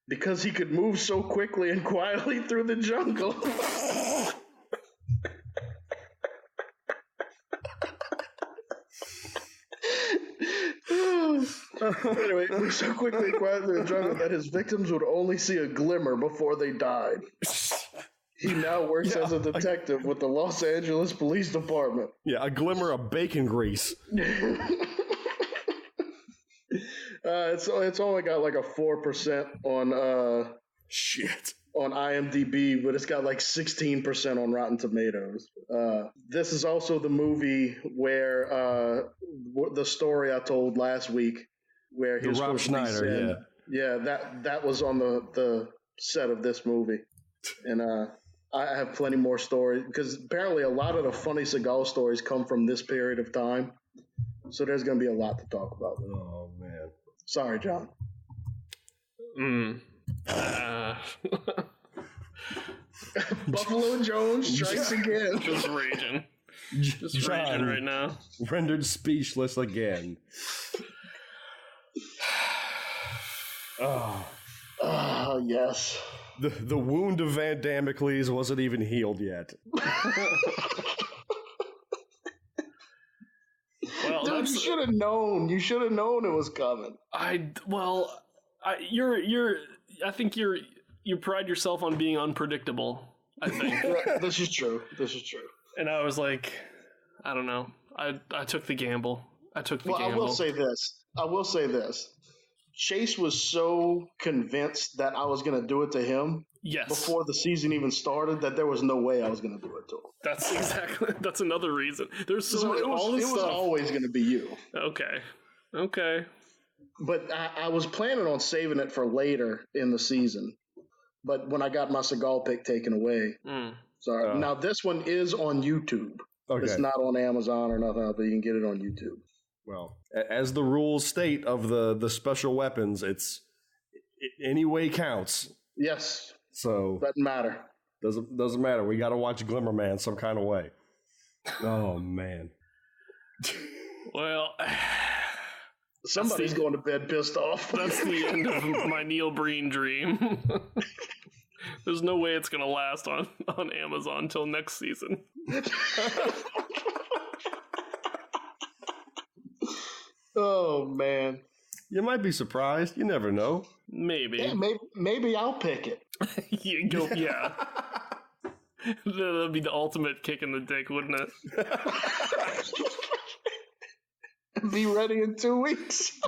because he could move so quickly and quietly through the jungle. Anyway, he moved so quickly and quietly through the jungle that his victims would only see a glimmer before they died. He now works as a detective with the Los Angeles Police Department. Yeah, a glimmer of bacon grease. It's only got like a 4% on on IMDb, but it's got like 16% on Rotten Tomatoes. This is also the movie where the story I told last week, where he was Rob Schneider, that was on the set of this movie, and I have plenty more stories because apparently a lot of the funny Seagal stories come from this period of time, so there's going to be a lot to talk about. Oh man, sorry, John. Buffalo Jones strikes again. Just raging right now. Rendered speechless again. Oh, yes. The wound of Van Damocles wasn't even healed yet. Well, dude, you should have known. You should have known it was coming. I think you pride yourself on being unpredictable. I think this is true. And I was like, I don't know. I took the gamble. Gamble. I will say this. Chase was so convinced that I was going to do it to him before the season even started that there was no way I was going to do it to him. That's another reason. There's so much, it was always going to be you. Okay. But I was planning on saving it for later in the season. But when I got my Seagal pick taken away, sorry. Now this one is on YouTube. Okay. It's not on Amazon or nothing, but you can get it on YouTube. Well, as the rules state of the special weapons, any way counts. Yes. So doesn't matter. Doesn't matter. We got to watch Glimmer Man some kind of way. Oh man. Well, somebody's going to bed pissed off. That's the end of my Neil Breen dream. There's no way it's going to last on Amazon until next season. Oh, man. You might be surprised. You never know. Maybe. Yeah, maybe I'll pick it. You go, yeah. That'd be the ultimate kick in the dick, wouldn't it? Be ready in 2 weeks.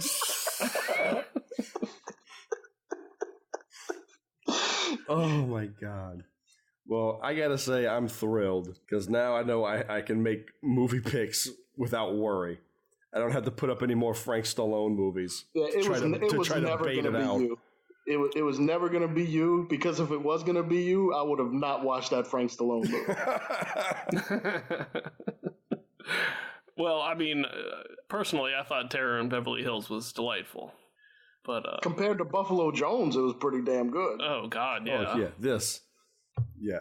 Oh my God. Well, I gotta say I'm thrilled because now I know I can make movie picks without worry. I don't have to put up any more Frank Stallone movies. Yeah, it was never going to be you. It was never going to be you, because if it was going to be you, I would have not watched that Frank Stallone movie. Well, I mean, personally, I thought Terror in Beverly Hills was delightful. But compared to Buffalo Jones, it was pretty damn good. Oh God, yeah. Oh, yeah, this. Yeah,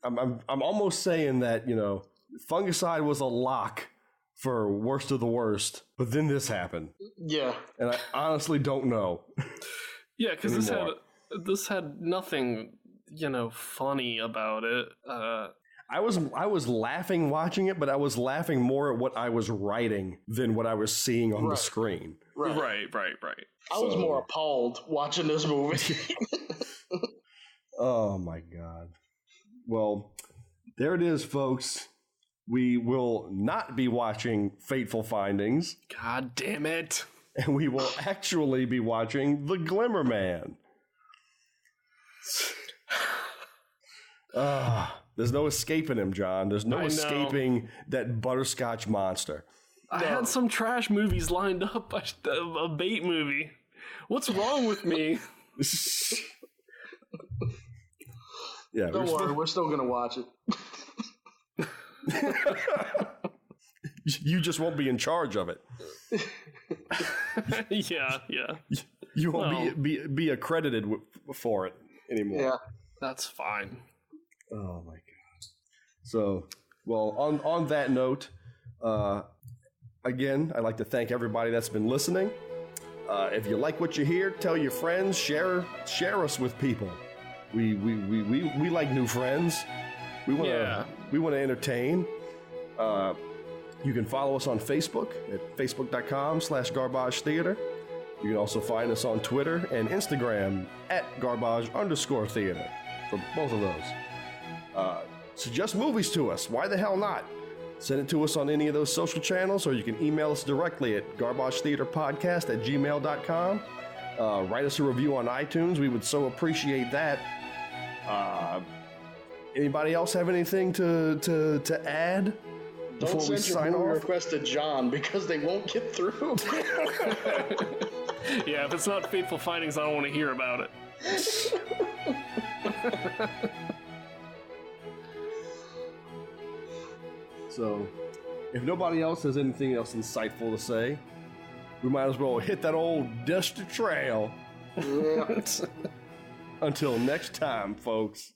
I'm almost saying that, you know, Fungicide was a lock for worst of the worst, but then this happened. Yeah. And I honestly don't know. Yeah, because this had nothing, you know, funny about it. I was laughing watching it, but I was laughing more at what I was writing than what I was seeing on the screen. Right. I was more appalled watching this movie. Oh my God. Well, there it is, folks. We will not be watching Fateful Findings. God damn it. And we will actually be watching The Glimmer Man. There's no escaping him, John. There's no escaping that butterscotch monster. I had some trash movies lined up. A bait movie. What's wrong with me? Yeah, don't worry, we're still going to watch it. You just won't be in charge of it. Yeah. You won't be accredited for it anymore. Yeah, that's fine. Oh my God. So, well, on that note, again, I'd like to thank everybody that's been listening. If you like what you hear, tell your friends, share us with people. We like new friends. We want to entertain. You can follow us on Facebook at facebook.com/Garbage Theater. You can also find us on Twitter and Instagram at @garbage_theater for both of those. Suggest movies to us. Why the hell not? Send it to us on any of those social channels, or you can email us directly at garbagetheaterpodcast@gmail.com. Write us a review on iTunes. We would so appreciate that. Anybody else have anything to add before we sign off? Don't send your request to John, because they won't get through. Yeah, if it's not Fateful Findings, I don't want to hear about it. So, if nobody else has anything else insightful to say, we might as well hit that old dusty trail. Yeah. Until next time, folks.